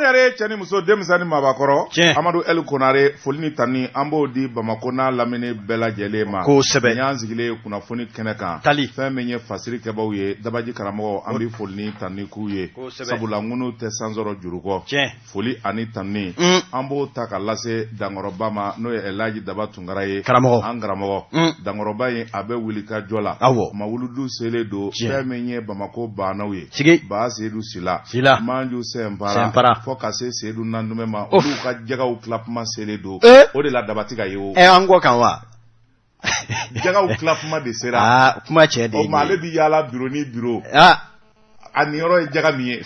Tɔɲare cɛ ni muso denmisɛnnin mabakɔrɔ Amadu El Konare foli ni tani an b'o di Bamako n'a lamini bɛɛ lajɛlen ma kosɛbɛ y'an sigilen kunnafoni kɛnɛ kan fɛn min ye fasiri kɛbaw ye dabaji karamɔgɔ an bɛ foli ni tani k'u ye sabula ŋunu tɛ sansɔrɔ jurukɔ foli ani tani an b'o ta ka lase Dankɔrɔba ma n'o ye Elaji Daba Tunkara ye an karamɔgɔ Dankɔrɔba in a bɛ wuli ka jɔ la mawuludu selen don fɛn min ye Bamako bannaw ye Ba Seydou Sila Manju Sɛnpara fo ka se Seydou Nandume ma olu ka jɛgɛw tilapuma selen don o de la dabati ka ye o an ko kan wa jɛgɛw tilapuma de sera kuma cɛ de o ma ale bi yaala bureau ni bureau a niyɔrɔ ye jaga min ye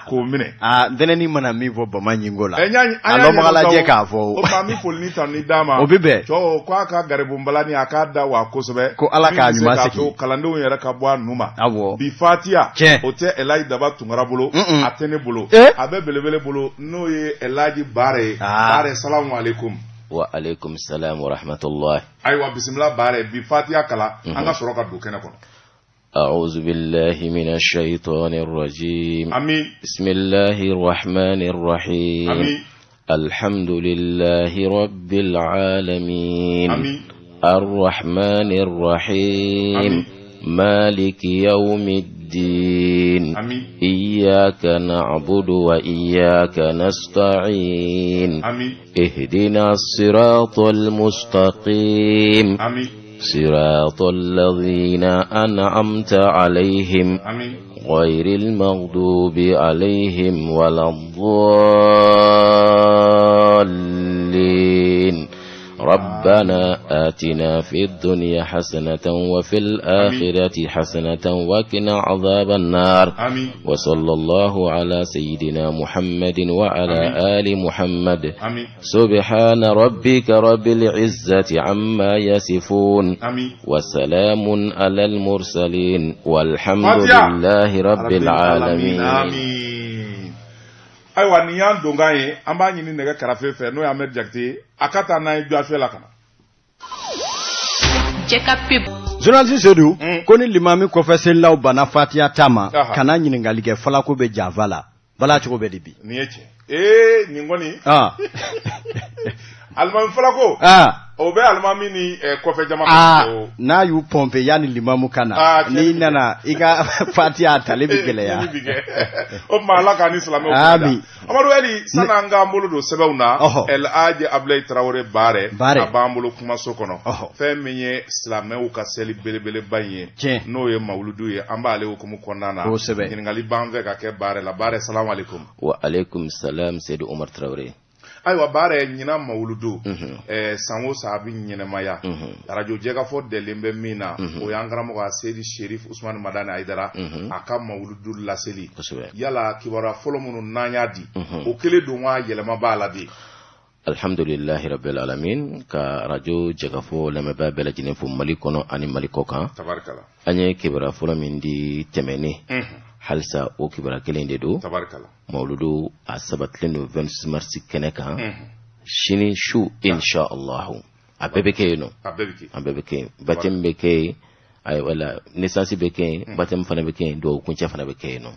k'o minɛ dɛnɛni mana min fɔ Bamanjingo la a lɔnbagalajɛ k'a fɔ o ma min foli ni tani d'a ma o bi bɛn cɛw k'a ka garibonbalani a k'a da wa kosɛbɛ ko Ala k'a ɲuman segi kalandenw yɛrɛ ka bɔ a nu ma bi Fatiya o tɛ Elaji Daba Tunkara bolo a tɛ ne bolo a bɛ belebele bolo n'o ye Elaji Baare ye Baare salamu alaikum wa alaikum salam wa rahmatullah ayiwa bisimila Baare bi Fatiya kala an ka sɔrɔ ka don kɛnɛ kɔnɔ أعوذ بالله من الشيطان الرجيم آمين بسم الله الرحمن الرحيم آمين الحمد لله رب العالمين آمين الرحمن الرحيم آمين مالك يوم الدين آمين إياك نعبد وإياك نستعين آمين اهدنا الصراط المستقيم آمين صراط الذين أنعمت عليهم غير المغضوب عليهم ولا الضالين ربنا آتنا في الدنيا حسنة وفي الآخرة حسنة وقنا عذاب النار وصلى الله على سيدنا محمد وعلى آل محمد سبحان ربك رب العزة عما يصفون وسلام على المرسلين والحمد لله رب العالمين ayiwa nin y'an donkan ye an b'a ɲini nɛgɛ karafe fɛ n'o ye Ahmed Jakite a ka taa n'an ye Jɔfɛ la ka na. Journaliste Seydou ko ni limami kɔfɛ selilaw banna Fatiya ta ma kana ɲininkali kɛ falako bɛ janfa la bala cogo bɛ di bi. Nin ye tiɲɛ nin kɔni alimami falako o bɛ alimami ni kɔfɛ jama n'a y'u pɔnpe yanni limamu ka na n'i nana i ka Fatiya tale bɛ gɛlɛya o tuma Ala k'an ni silamɛw amin Amadu Eli sanni an k'an bolo don sɛbɛnw na El Hadji Abdulaye Tarawele Baare a b'an bolo kumaso kɔnɔ fɛn min ye silamɛw ka seli belebeleba in ye n'o ye mawuludu ye an b'ale hukumu kɔnɔna na ɲininkali b'an fɛ ka kɛ Baare la Baare salamu alaikum wa alaikum salam Seydou Omar Traoré ayiwa Baare ɲina mawuludu san o san a bɛ ɲɛnɛmaya radio jɛgafɔ dɛlen bɛ min na o y'an karamɔgɔ Seydi Sherif Usmani Madani Ayidara a ka mawuludu laseli yala kibaruya fɔlɔ minnu n'an y'a di o kelen don wa yɛlɛma b'a la de alhamdulillahi rabbil alamin ka radio jɛgafɔ lamɛnbaa bɛɛ lajɛlen fo Mali kɔnɔ ani Mali kɔ kan tabarikala an ye kibaruya fɔlɔ min di tɛmɛnen halisa o kibaruya kelen de don mawuludu a sabatilen don 26 mars kɛnɛ kan sini su insha Allah a bɛɛ bɛ kɛ yen nɔ a bɛɛ bɛ kɛ yen baptême bɛ kɛ yen wala naissance bɛ kɛ yen baptême fana bɛ kɛ yen dɔw kuncɛ fana bɛ kɛ yen nɔ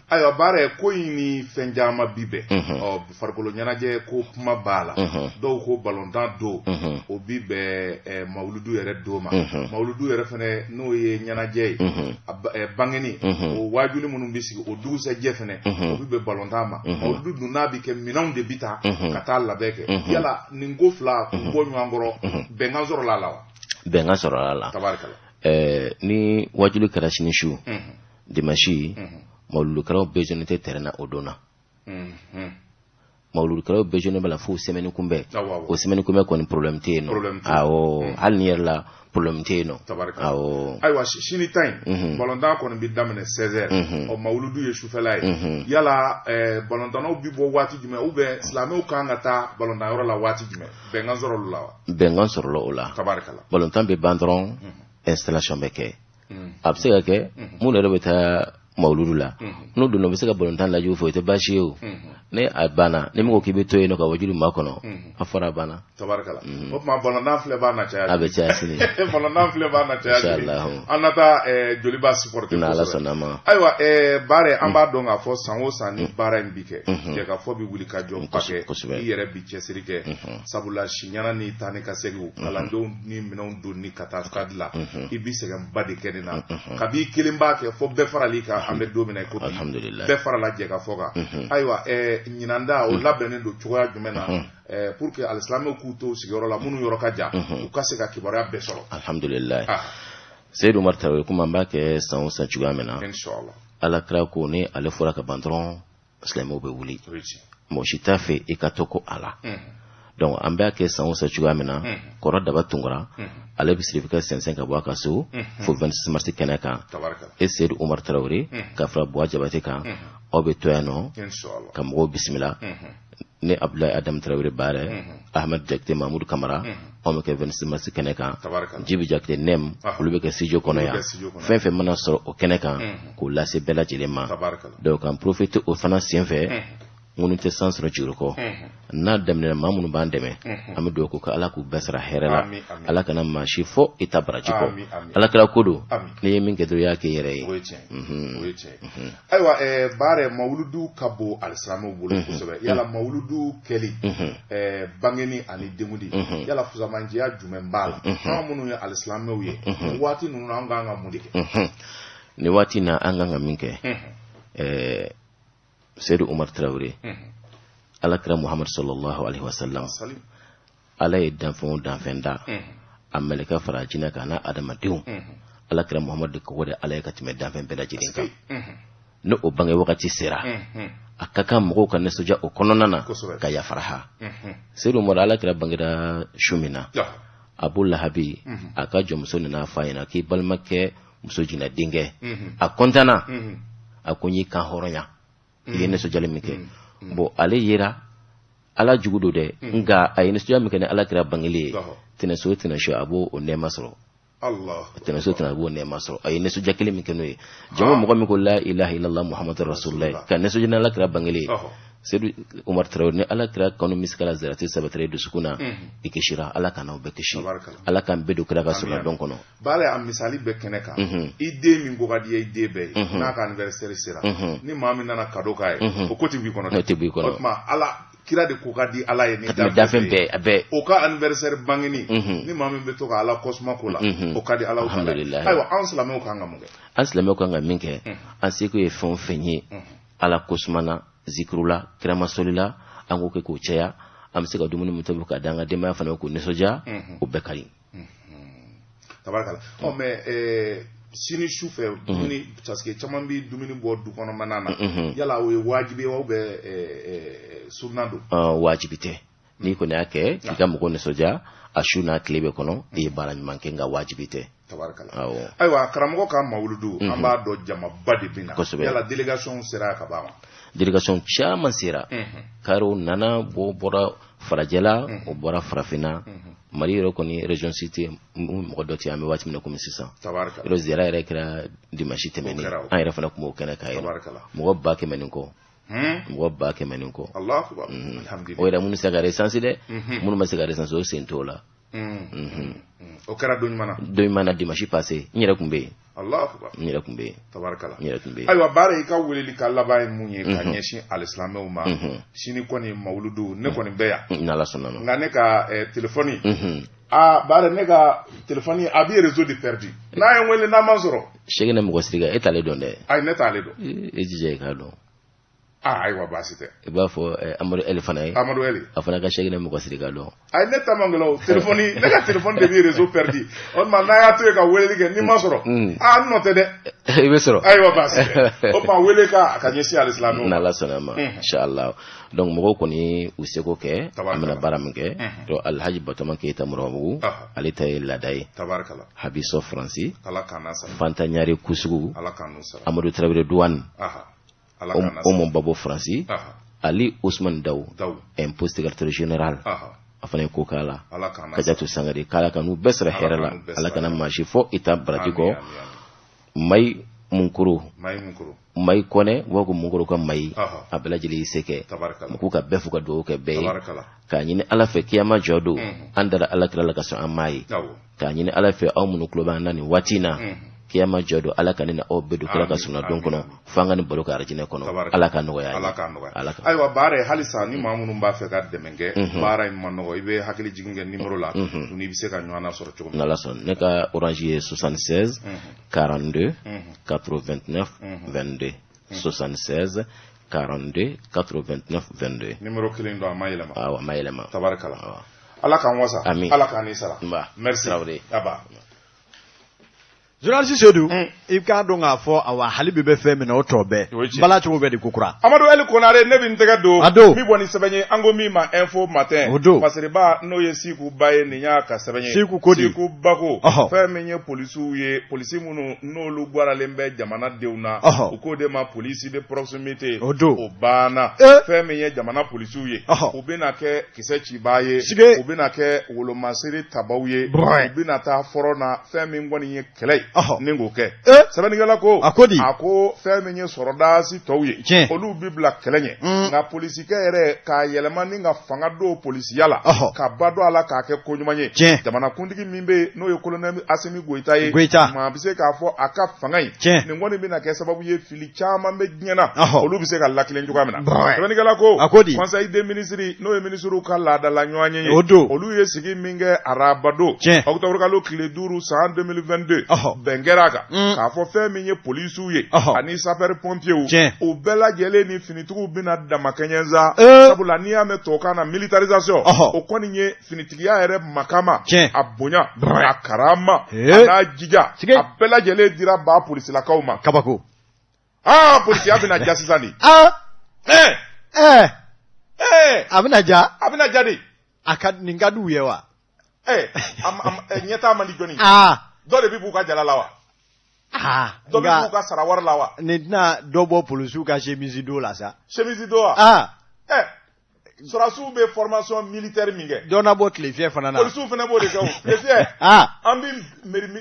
ayiwa Baare ko in ni fɛn caman bi bɛn farikolo ɲɛnajɛ ko kuma b'a la dɔw ko balontan don o bi bɛn mawuludu yɛrɛ don ma mawuludu yɛrɛ fana n'o ye ɲɛnajɛ ye bangeni o waajuli minnu bɛ sigi o dugusɛjɛ fana o bi bɛn balontan ma mawuludu dun n'a bi kɛ minɛnw de bi ta ka taa labɛn kɛ yala nin ko fila k'u bɔ ɲɔgɔn kɔrɔ bɛnkan sɔrɔla la wa bɛnkan sɔrɔla la ni wajulu kɛra sini su dimanche mawuludukɛlaw bɛɛ jɔnnen tɛ terrain na o don na mawuludukɛlaw bɛɛ jɔnnen b'a la fo semaine kunbɛn o semaine kunbɛn kɔni problème tɛ yen nɔ hali ni yɛrɛ la problème tɛ yen nɔ ayiwa sini ta in balontan kɔni bɛ daminɛ 16h mawuludu ye sufɛla ye yala balontannaw bi bɔ waati jumɛn ou bien silamɛw kan ka taa balontan yɔrɔ la waati jumɛn bɛnkan sɔrɔla la wa bɛnkan sɔrɔla o la balontan bɛ ban dɔrɔn installation bɛ kɛ a bɛ se ka kɛ mun yɛrɛ bɛ taa mawuludu la n'u donna u bɛ se ka balontan lajɛ u fɛ o tɛ baasi ye o ne a bana ne mo kibe to eno ka wajulu makono afara bana tabarakala o ma bono na fle bana cha abe cha sini bono na fle bana cha inshallah anata joliba supporter na la sonama aywa bare amba don ga fo sanwo sani bara mbike je ka fo bi wuli ka jo pake yere bi chesirike sabula shinyana ni tane ka segu kalando ni minon do ni kata stadla ibi segam badi kenina kabi kilimba ke fo be farali ka ambe do mina ko alhamdulillah be farala je ka foga aywa nyinanda o labene do choya jumena pour que al-islam ko to sigoro la munu yoro ka ja u ka se ka kibara be soro alhamdulillah Seydou Umar Traoré kuma mbake san san chugamena inshallah ala kra ko ne ale fora ka bandron islamo be wuli mo shitafe ikatoko ala donc ambake san san chugamena koro daba tungura ale bisrifika sensen ka bwa kaso fo 26 mars kenaka e Seydou Umar Traoré ka fra bwa jabate ka obe toyano inshallah kam go bismillah ne Abdoulaye Adam Traoré bare Ahmed Jakte Mahmoud Kamara on ke 26 mars keneka Jibi Jakte nem ulube ke sijo kono ya fen mana soro o keneka ko lase bela jilema donc en profiter au fana sienfe ngunu te sans ro jurko na demne mamunu bandeme am do ko ala ku basra herela ala kana mashi fo itabrajiko ala kala kodo ne min ke do yake yere aywa bare mauludu kabo al-islamu bulu kusebe yala mauludu keli bangeni ani demudi yala fuzamanji ya jumembala mamunu ya al-islamu ye wati nunu anga mudike ni wati na anga minke Seydou Umar Traoré alakira Muhammad sallallahu alaihi wasallam ala ye danfɛnw danfɛn da a malika fara jinɛ kan n'a adamadenw alakira Muhammad ko wale ala ye ka tɛmɛ danfɛn bɛɛ lajɛlen kan ne o bange wagati sera a ka kan mɔgɔw ka nisɔndiya o kɔnɔna na ka yafara ha Seydou Umar alakira bangera su min na Abu Lahabi a ka jɔnmuso nana f'a ɲɛna k'i balimakɛ muso jina denkɛ a kɔntana a ko n y'i kan hɔrɔnya ye ne sojale mike bo ale yera ala jugudo de nga ay ne sojale mike ne ala kira bangile tene so tene sho abo o ne masro Allah tene so tene abo ne masro ay ne sojale mike no jamo mo ko la ilaha illallah muhammadur rasulullah kan ne sojale ala kira bangile Seydou Umar Traoré ne ala kira kanu miskala zarati sabatare du sukuna ikishira ala kana obekishi ala kan bedo kira ka sura don kono bale am misali be keneka ide min go gadi ide be na ka anniversaire sera ni mami nana kado kai o koti bi kono ma ala kira de ko gadi ala ye ni dafen be abe o ka anniversaire bangini ni mami be to ka ala kosma kola o kadi ala o alhamdulillah aywa anslame o kanga munge anslame o kanga minke ansiko e fon fenye ala kosmana zikrula kirama solila ango ke ko ceya am se ka dumuni mutabu ka danga de ma fana ko nesoja o bekari tabarkala o me sini shufe dumuni parce que chaman bi dumuni bo du kono manana yala o wajibi wa be sunnado wajibite ni ko ne ake kigam ko nesoja ashuna klebe kono e barany manke nga wajibite tabarkala aywa karamo ka mawludu amba do jama badi bina yala délégation sera ka bama délégation chaman sera karo nana bo bora farajela o bora farafina mari ro koni region city mo doti ame wati mina komi sisa tabarkala ro zera ere kra dimashi temeni an ira fana ko kana kai mo ba ke menin ko mo ba ke menin ko Allah akbar alhamdulillah o ira mun se gare sansi de mun ma se gare sansi o sentola o kara doy mana dimashi passé ñira kumbe Allah akbar ñira kumbe tabarakala ñira kumbe aywa bare ka weleli ka labay munye ka nyeshi al-islam ma shini koni mawludu ne koni beya na la sonano ngane ka téléphone bare ne ka téléphone abi réseau de perdu na en wele na mazoro shegena mo siriga etale donde ay netale do ejije ka do aywa basite ba fo Amadou Eli fana Amadou Eli afana ka shegena mo siriga do ay neta mangalo téléphone ne ka téléphone de réseau perdu on ma na ya to ka wele ke ni mazoro note de ibe soro aywa basite o ma wele ka nyeshi al-islam na la sonama inshallah donc mo ko ni useko ke amana baramke do alhaji batama ke tamromu alita ladai tabarakala habiso franci ala kanasa fanta nyari kusugu ala kanusa Amadou Traoré douane ala kanasa mon babo franci Ali Ousmane Daw impôt secrétaire général afane ko kala kajatu sangari kala kanu besra herala ala kana mashi fo ita bratiko may munkuru mai kone wago munkuru ka mai abela jeli seke muku ka befu ka do ke be ka nyini ala fe kiyama jodo andara ala kala ka so amai ka nyini ala fe awmunu kloba nani watina kiyama jodo ala kanina o bedu kala ka suna don kono fangani baro ka arjine kono ala ka no ya aywa bare halisa ni mamunu mba fe ka demenge bara im manogo ibe hakili jiginge numero la ni bise ka nyana soro chogo nala son ne ka orange 76 42 89 22 76 42 89 22 numero kilindo amayelema awa mayelema tabarakallah ala kan wasa ala kan ni sala merci aba Journaliste Seydou, il ka don ga fo awa halibi be fe mina otobe. Bala chugo be di kukura. Amadou El Konare ne bi ntega do. Mi boni sebenye ango mi ma info matin. Parce que ba no ye siku baye ninya ka sebenye. Siku kodi. Siku bako. Fe menye polisu ye polisi munu no lu gwara lembe jamana deuna. Uko de ma polisi de proximité. Obana. Fe menye jamana polisu ye. Obena ke kisechi baye. Obena ke wolo masiri tabawye. Obena ta forona fe mingwani ye kele. Ningo ke sabani gala ko akodi ako femenye soroda si towye olu bibla kelenye nga polisi ke ere ka yelema ninga fanga do polisi yala ka bado ala ka ke konyumanye jamana kundigi mimbe no ye colonel Asimi Goita ye ma bise ka fo aka fanga yi ningoni bina ke sababu ye fili chama me nyana olu bise ka lakilen juga mina sabani gala ko conseil des ministres no ye ministre ka la da la nyoanye ye olu ye sigi minge arabado octobre ka lo kile duru sa 2022 bengeraka ka fo fe minye police ye ani sapeur pompier o bela gele ni finitugu bina damakenyenza sabula ni ame toka na militarisation o koni nye finitigia ere makama abonya akarama na jija a bela gele dira ba police la kauma kabako police abina jasisani abina jadi akad ningadu yewa nyeta mandi joni do de bibu ka jalalawa do bibu ka sarawar lawa ni na dobo polisu ka chemise do la sa chemise do surasu be formation militaire minge dona bot le fief fana na polisu fana bo de ka le fief ambi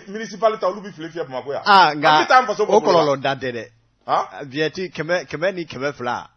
municipalité olu bi fle fief mako ya nga o kololo dante de vieti keme ni keme fla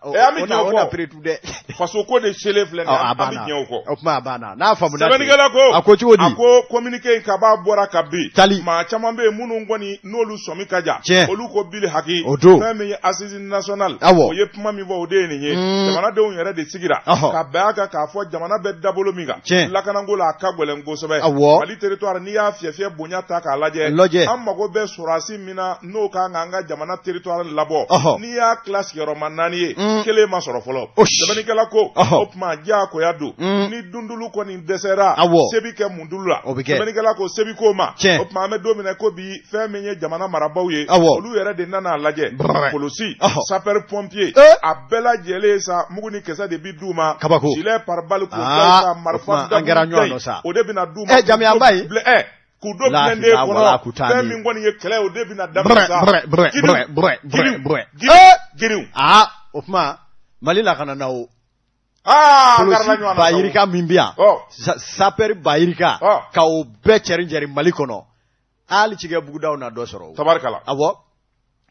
ona pretude faso ko de chele fle na ambi nyen ko opma bana na famu na sebenigala ko akoti wodi ako communiquer ka ba bora ka bi ma chama be munu ngoni nolu somi kaja olu ko bili haki fami assise national o ye puma mi vo de ni jamana de on yere de sigira ka ba ka fo jamana be dabolo minga lakana ngola ka gwele ngo sobe mali territoire ni ya fiefie bonya ta ka laje amma go be surasi mina no ka nganga jamana territoire labo ni ya class yoro manani kele ma soro folo sebani kala ko opma ja ko yadu ni dundulu ko ni desera sebi ke mundulula sebani kala ko sebi ko ma opma me domine ko bi fe menye jamana marabawye olu yere de nana laje polosi sapeur pompier abela jele sa muguni kesa de bi duma chile par balu ko sa marfa da o de bina duma jami ambai kudo blende kono femi ngoni ye kele o de bina damasa giriu ofma malila kana nawo garla bayirika mimbia saper bayirika ka o be cherinjeri malikono ali chige bugudaw na do soro tabarkala abo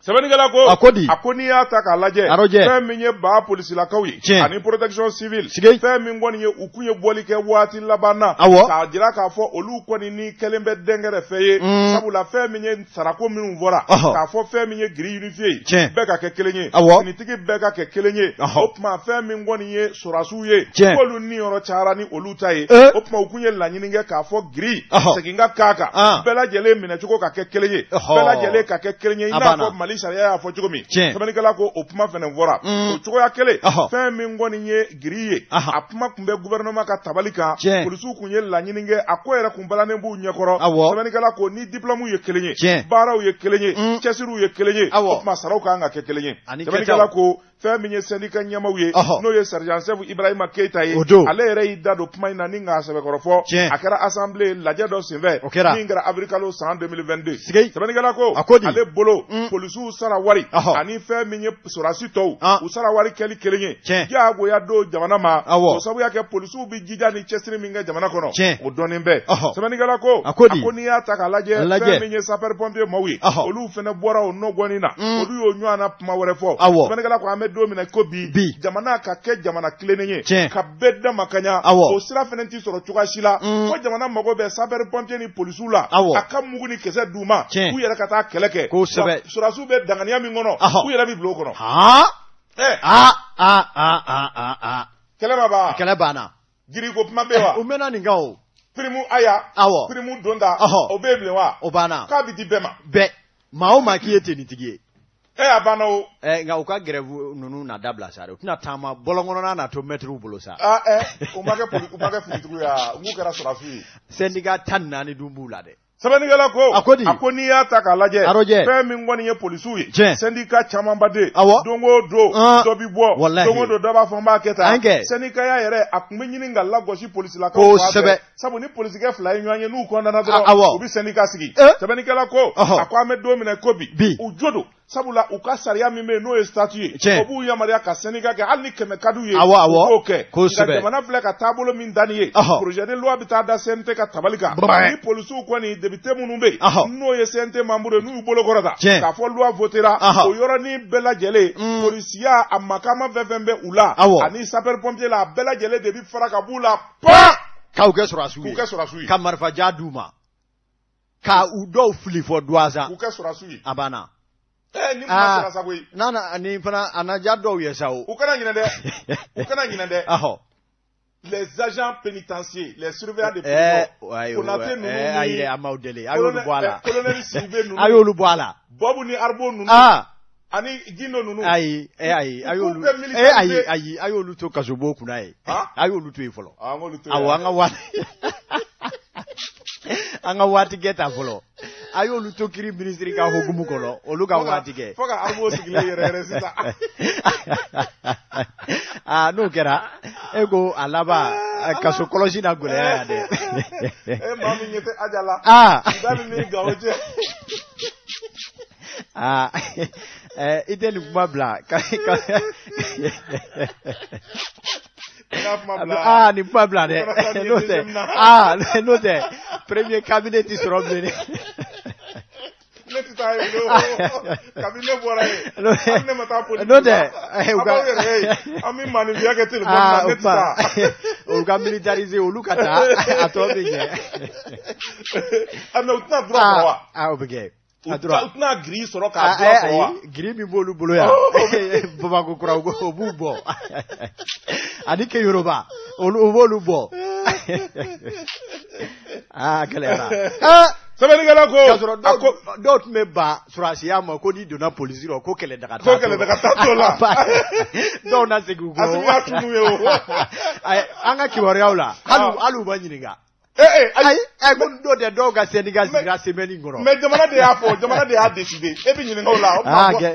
sebenigala ko akoni ya ta ka laje femi nye ba police la kawyi ani protection civile femi ngoni ye ukunye boli ke wati labana ka jira ka fo olu koni ni kelembe dengere feye sabula femi nye sarako minu vora ka fo femi nye gri unifié beka ke kelenye ni tigi beka ke kelenye opma femi ngoni ye surasu ye olu ni oro chara ni olu taye opma ukunye la nyininge ka fo gri sekinga kaka bela jele mine chuko ka ke kelenye bela jele ka ke kelenye ina ko sharia ya fo chugomi sabani kala ko opuma fene vora o chugo ya kele fe mi ngoni ye griye apuma kumbe gouvernement ka tabalika polisu kunye la nyininge akoyera kumbala ne bu nyekoro sabani kala ko ni diplôme ye kelenye bara ye kelenye chesiru ye kelenye opuma sarau ka nga ke kelenye sabani kala ko fɛn min ye syndicat ɲɛmaaw ye n'o ye sergent chef Ibrahima Keita ye ale yɛrɛ y'i da don kuma in na ni k'a sɛbɛkɔrɔfɔ a kɛra assemblée lajɛ dɔ senfɛ min kɛra avril kalo san 2022 sɛbɛnnikɛla ko ale bolo polisiw sara wari ani fɛn min ye sɔrɔdasi tɔw u sara wari kɛli kelen ye diyagoya don jamana ma o sabu y'a kɛ polisiw bɛ jija ni cɛsiri min kɛ jamana kɔnɔ o dɔnnen bɛ sɛbɛnnikɛla ko a ko n'i y'a ta k'a lajɛ fɛn min ye sapeur pompier maaw ye olu fɛnɛ bɔra o nɔgɔnni na olu y'o ɲɔgɔn na kuma wɛrɛ fɔ sɛbɛnnikɛla ko an bɛ don min na ko bi jamana ka kɛ jamana tilennen ye ka bɛɛ dama ka ɲa o sira fɛnɛ tɛ sɔrɔ cogoya si la ko jamana mago bɛ sapeur pompier ni polisiw la a ka mugu ni kisɛ d'u ma u yɛrɛ ka taa kɛlɛ kɛ sɔrɔdasiw bɛ danganiya min kɔnɔ u yɛrɛ bɛ bila o kɔnɔ kɛlɛ banna jiriko kuma bɛ wa u mɛnna nin kan o prime aya prime donda o bɛ bilen wa o banna k'a bɛ di bɛɛ ma maa o maa k'i ye tenitigi ye a banna o nka u ka grève ninnu na dabila sa dɛ u tɛna taama bɔlɔnkɔnɔna na to mɛtiriw bolo sa u ma kɛ finitigiw ye n k'u kɛra sɔrɔdasiw ye syndicat 14 dun b'u la dɛ sɛbɛnnikɛla ko a ko n'i y'a ta k'a lajɛ fɛn min kɔni ye polisiw ye syndicat camanba de don o don dɔ bɛ bɔ don o don dɔ b'a fɔ n b'a kɛ tan syndicat yɛrɛ a tun bɛ ɲini ka lagosi polisilakaw fɛ sabu ni polisikɛ fila ye ɲɔgɔn ye n'u kɔnɔna dɔrɔn u bɛ syndicat sigi sɛbɛnnikɛla ko a ko an bɛ don min na ko bi u jo don sabula u ka sariya min bɛ yen n'o ye statut ye o b'u yamaruya ka syndicat kɛ hali ni kɛmɛ ka d'u ye u b'o kɛ nka jamana filɛ ka taabolo min da nin ye projet de loi bɛ taa da CNT ka tabali kan ni polisiw kɔni député minnu bɛ yen n'o ye CNT membre ye n'u y'u bolo kɔrɔta k'a fɔ loi votera o yɔrɔnin bɛɛ lajɛlen polisiya a makaama fɛn fɛn bɛ u la ani sapeur pompier la a bɛɛ lajɛlen de bɛ fara ka b'u la k'u kɛ sɔrɔdasiw ye ka marifaja d'u ma ka u dɔw fili fɔ duwaza k'u kɛ sɔrɔdasiw ye a banna ni ma sera sago ye ni fana a na ja dɔw ye sa o u kana ɲinɛ dɛ les agents pénitentiaires les surveillants de prison Konate ninnu ni amaw dele a y'olu bɔ a la colonel Sidibe ninnu a y'olu bɔ a la Bobu ni Arbo ninnu ani Gindo ninnu ayi a y'olu a y'olu to kasobo kunna ye a y'olu to yen fɔlɔ awɔ an ka waati kɛ ta fɔlɔ a y'olu to kiri ministre ka hukumu kɔnɔ olu ka waati kɛ fo ka Arbo sigilen yɛrɛ sisan n'o kɛra e ko a laban kaso kɔlɔsi na gɛlɛya yan dɛ maa min ɲɛ tɛ Ajala Dani ni Gawo cɛ i tɛ nin kuma bila nin kuma bila dɛ n'o tɛ premier cabinet ti sɔrɔ bilen ne ti taa yen cabinet bɔra yen hali ne ma taa politique n'o tɛ an b'aw yɛrɛ ye an bɛ maanifiya kɛ téléphone na ne ti taa olu ka militariser olu ka taa a tɔ bɛ ɲɛ mais u tɛna droit sɔrɔ wa o bɛ kɛ u tɛna grille sɔrɔ k'a droit sɔrɔ wa grille min b'olu bolo yan Bamakɔ kura o b'u bɔ ani Keyoroba o b'olu bɔ gɛlɛyara sɛbɛnnikɛla ko dɔw tun bɛ ban sɔrɔdasiya ma ko n'i donna polisi la ko kɛlɛ daga t'o la dɔw na segin u kɔ Asimiya tunu ye o an ka kibaruyaw la hali u ma ɲininka ayi ko n'o tɛ dɔw ka syndicat sigira semaine kɔrɔ mais jamana de y'a fɔ jamana de y'a décidé e bɛ ɲininka o la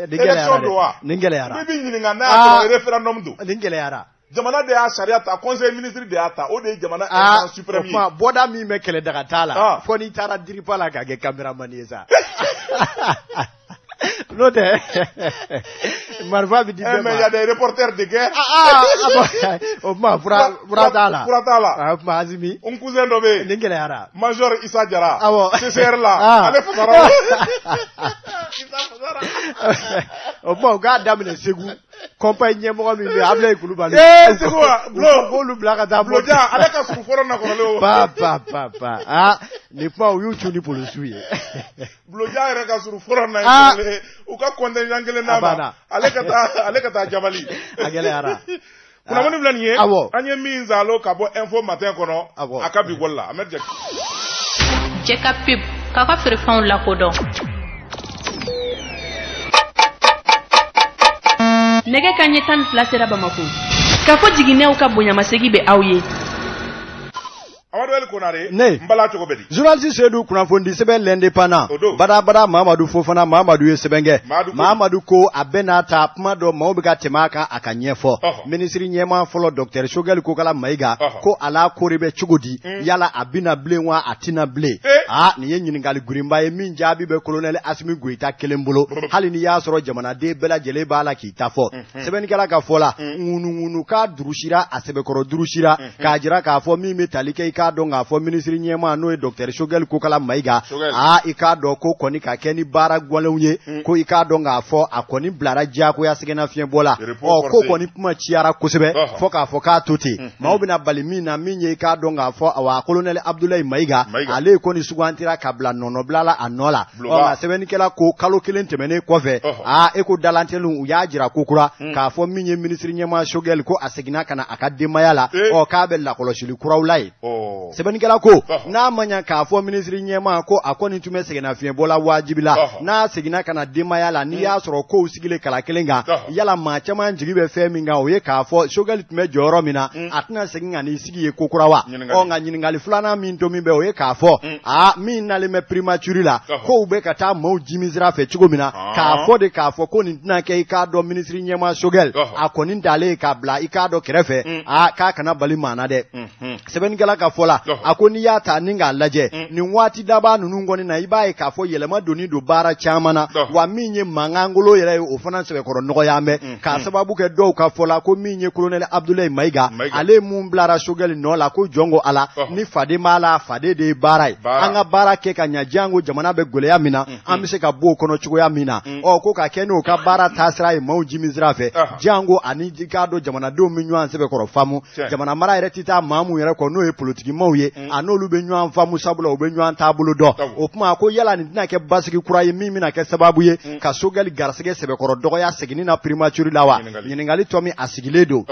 élection don wa nin gɛlɛyara e bɛ ɲininka n'a y'a sɔrɔ référendum don nin gɛlɛyara jamana de y'a sariya ta conseil ministre de y'a ta o de ye jamana instance suprême ye bɔda min bɛ kɛlɛ daga t'a la fo n'i taara diripa la k'a kɛ caméraman ye sa n'o tɛ marifa bɛ di bɛɛ ma mais il y a des reporters de guerre o tuma fura t'a la o tuma Azimi n cousin dɔ bɛ yen nin gɛlɛyara major Isa Jara CCR la ale fasara o tuma u k'a daminɛ Segu compagnie ɲɛmɔgɔ min bɛ yen Ablaye Kulubali Segu wa b'olu bila ka taa Buloja ale ka surun fɔlɔ na kɔrɔlen o nin kuma u y'u cu ni polisiw ye Buloja yɛrɛ ka surun fɔlɔ na u ka contingent kelen d'a ma ale ka taa Jabali a gɛlɛyara kunnafoni filɛ nin ye an ye min zalo ka bɔ info matin kɔnɔ a ka bi wali la Ahmed Jɛ ka pep k'a ka feerefɛnw lakodɔn nɛgɛ kanɲɛ 12 sera Bamako k'a fɔ jiginɛw ka bonyamasegi bɛ aw ye Amadou Konare ne mbala cogo bedi journaliste Seydou kunafondi sɛbɛn l'indépendant badabada Mamadou Fofana Mamadou ye sɛbɛnkɛ Mamadou ko a bɛna ta kuma dɔ maaw bɛ ka tɛmɛ a kan a ka ɲɛfɔ ministre ɲɛma fɔlɔ docteur Choguel Kokala Mayiga ko ala kori bɛ cogo di yala a bɛna bilen wa a tɛna bilen nin ye ɲininkali gurinba ye min jaabi bɛ colonel Asimi Goita kelen bolo hali ni y'a sɔrɔ jamanaden bɛɛ lajɛlen b'a la k'i ta fɔ sɛbɛnnikɛla ka fɔ la ŋunuŋunu ka durusira a sɛbɛkɔrɔ durusira k'a jira k'a fɔ min bɛ tali kɛ i k'a dɔn k'a fɔ ministre ɲɛma n'o ye docteur Choguel Kokala Mayiga i k'a dɔn ko kɔni ka kɛ ni baara gɔlɛnw ye ko i k'a dɔn k'a fɔ a kɔni bilara diyagoya sɛgɛnna fiɲɛ bɔ la ko kɔni kuma ciyara kosɛbɛ fɔ k'a fɔ k'a to ten maaw bɛna bali min na min ye i k'a dɔn k'a fɔ awa colonel Abdoulaye Mayiga ale kɔni sugantira ka bila nɔnɔbila la a nɔ la nka sɛbɛnnikɛla ko kalo kelen tɛmɛnen kɔfɛ e ko dalantɛliw u y'a jira kokura k'a fɔ min ye ministre ɲɛma Choguel ko a seginna ka na a ka denbaya la k'a bɛ lakɔlɔsili kuraw la ye sɛbɛnnikɛla ko n'a ma ɲɛ k'a fɔ ministre ɲɛma ko a kɔni tun bɛ sɛgɛnna fiɲɛbɔ la wajibi la n'a seginna ka na denbaya la n'i y'a sɔrɔ kow sigilen kala kelen kan yala maa caman jigi bɛ fɛn min kan o ye k'a fɔ Choguel tun bɛ jɔyɔrɔ min na a tɛna segin ka n'i sigi ye kokura wa nka ɲininkali filanan min to min bɛ o ye k'a fɔ min nalen bɛ primature la kow bɛ ka taa maaw jimi sira fɛ cogo min na k'a fɔ de k'a fɔ ko nin tɛna kɛ i k'a dɔn ministre ɲɛma Choguel a kɔni dalen ye k'a bila i k'a dɔn kɛrɛfɛ k'a kana bali maa na dɛ sɛbɛnnikɛla ka fɔ la a ko n'i y'a ta ni k'a lajɛ nin waati daba ninnu kɔni na i b'a ye k'a fɔ yɛlɛma donni don baara caman na wa min ye mangangolo yɛrɛ ye o fana sɛbɛkɔrɔ nɔgɔya mɛn k'a sababu kɛ dɔw ka fɔ la ko min ye colonel Abdoulaye Mayiga ale mun bilara Choguel nɔ la ko jɔn ko ala ni faden b'a la faden de ye baara ye an ka baara kɛ ka ɲa jango jamana bɛ gɛlɛya min na an bɛ se ka bɔ o kɔnɔ cogoya min na ko ka kɛ n'o ka baara taasira ye maaw jimi sira fɛ jango ani k'a dɔn jamanadenw bɛ ɲɔgɔn sɛbɛkɔrɔ faamu jamana mara yɛrɛ tɛ taa maa mun yɛrɛ kɔ n'o ye politikimaw ye a n'olu bɛ ɲɔgɔn faamu sabula u bɛ ɲɔgɔn taabolo dɔn o kuma ko yala nin tɛna kɛ basigi kura ye min bɛna kɛ sababu ye ka Choguel garisɛgɛ sɛbɛkɔrɔ dɔgɔya seginni na primature la wa ɲininkali tɔ min a sigilen don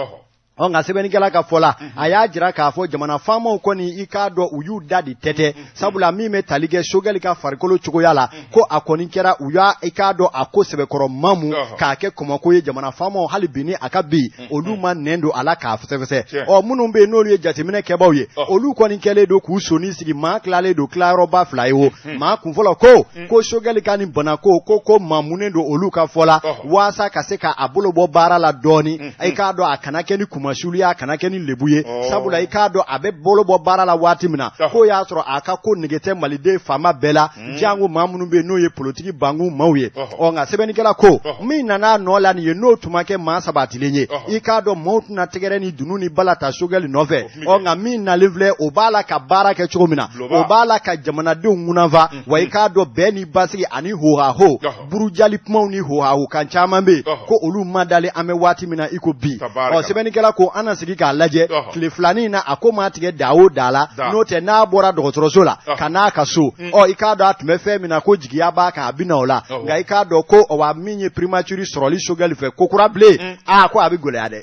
nka sɛbɛnnikɛla ka fɔ la a y'a jira k'a fɔ jamana faamaw kɔni i k'a dɔn u y'u da di tɛtɛ sabula min bɛ tali kɛ Choguel ka farikolo cogoya la ko a kɔni kɛra u y'a i k'a dɔn a ko sɛbɛkɔrɔ mamu k'a kɛ kɔmɔko ye jamana faamaw hali bi ni a ka bi olu ma nɛn don a la k'a fɛsɛfɛsɛ minnu bɛ yen n'olu ye jateminɛ kɛbaaw ye olu kɔni kɛlen don k'u soni sigi maa tilalen don tilayɔrɔba fila ye o maa kunfɔlɔ ko Choguel ka nin bana ko maamunen don olu ka fɔ la waasa ka se k'a bolo bɔ baara la dɔɔni i k'a dɔn a kana kɛ ni kumasuliya kana kɛ ni lebu ye sabula i k'a dɔn a bɛ bolo bɔ baara la waati min na ko y'a sɔrɔ a ka ko nege tɛ maliden faama bɛɛ la jango maa minnu bɛ yen n'o ye politiki bangu maaw ye nka sɛbɛnnikɛla ko min nana nɔ la nin ye n'o tun ma kɛ maa sabatilen ye i k'a dɔn maaw tɛna tɛgɛrɛ ni dunu ni bala ta Choguel nɔfɛ nka min nalen filɛ o b'a la ka baara kɛ cogo min na o b'a la ka jamanadenw ŋunanfa wa i k'a dɔn bɛɛ ni basigi ani hohaho burujali kumaw ni hohaho kan caman bɛ yen ko olu ma dalen an bɛ waati min na i ko bi sɛbɛnnikɛla ko an na sigi k'a lajɛ tile filanin na a ko maa tigɛ da o da la n'o tɛ n'a bɔra dɔgɔtɔrɔso la ka n'a ka so i k'a dɔn a tun bɛ fɛn min na ko jigiya b'a kan a bɛ na o la nka i k'a dɔn ko wa min ye primature sɔrɔli Choguel fɛ ko kura bilen ko a bɛ gɛlɛya dɛ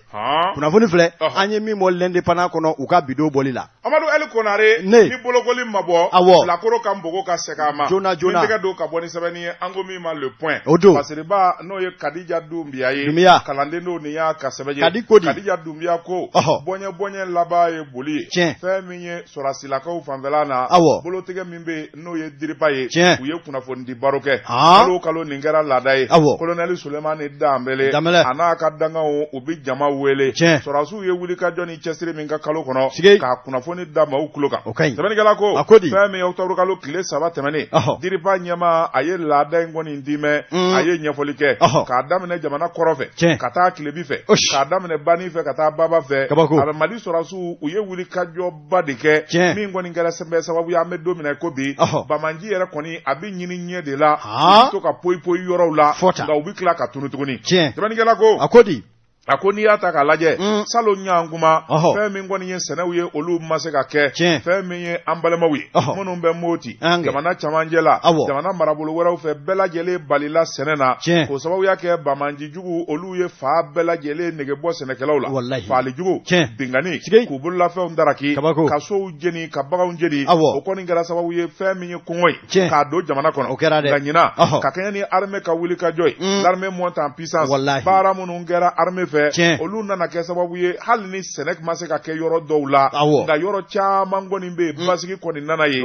kunnafoni filɛ an ye min bɔ l'indépendant kɔnɔ u ka bidon bɔli la Amadou Konare ni bolokoli ma bɔ bilakoro ka npogo ka segin a ma joona min tɛgɛ don ka bɔ ni sɛbɛnni ye an ko min ma le point Basiriba n'o ye Kadija Doumbia ye kalanden dɔw nin y'a ka sɛbɛn ye Kadija Doumbia ko bɔɲɛ laban ye boli ye fɛn min ye sɔrasilakaw fanfɛla na bolotigɛ min bɛ n'o ye Diriba ye u ye kunnafoni di baro kɛ kalo nin kɛra laada ye colonel Sulemani Danbɛlɛ a n'a ka dangaw u bɛ jama wele sɔrasiw ye wulikajɔ ni cɛsiri min ka kalo kɔnɔ k'a kunnafoni da maaw tulo kan sɛbɛnnikɛla ko fɛn min octobre kalo tile 3 tɛmɛnen Diriba ɲɛma a ye laada in kɔni di mɛn a ye ɲɛfɔli kɛ k'a daminɛ jamana kɔrɔ fɛ ka taa Kilebi fɛ k'a daminɛ Bani fɛ ka taa Baba fɛ a Mali sɔrasiw u ye wulikajɔba de kɛ min kɔni kɛra sababu ye an bɛ don min na ko bi Bamanji yɛrɛ kɔni a bɛ ɲini ɲɛ de la u bɛ to ka poyi yɔrɔw la nka u bɛ tila ka tunu tuguni sɛbɛnnikɛla ko a ko n'i y'a ta k'a lajɛ salon ɲankuma fɛn min kɔni ye sɛnɛw ye olu ma se ka kɛ fɛn min ye an balimaw ye minnu bɛ Moti jamana camancɛ la jamana marabolo wɛrɛw fɛ bɛɛ lajɛlen balila sɛnɛ na k'o sababuya kɛ Bamanji jugu olu ye fa bɛɛ lajɛlen nege bɔ sɛnɛkɛlaw la faali jugu bingani k'u bololafɛnw daraki ka sow jeni ka baganw jeni o kɔni kɛra sababu ye fɛn min ye kɔngɔ ye k'a don jamana kɔnɔ nka ɲinan ka kɛɲɛ ni armée ka wulikajɔ ye l'armée monte en puissance baara minnu kɛra armée fɛ olu nana kɛ sababu ye hali ni sɛnɛ ma se ka kɛ yɔrɔ dɔw la nka yɔrɔ caman kɔni bɛ yen basigi kɔni nana ye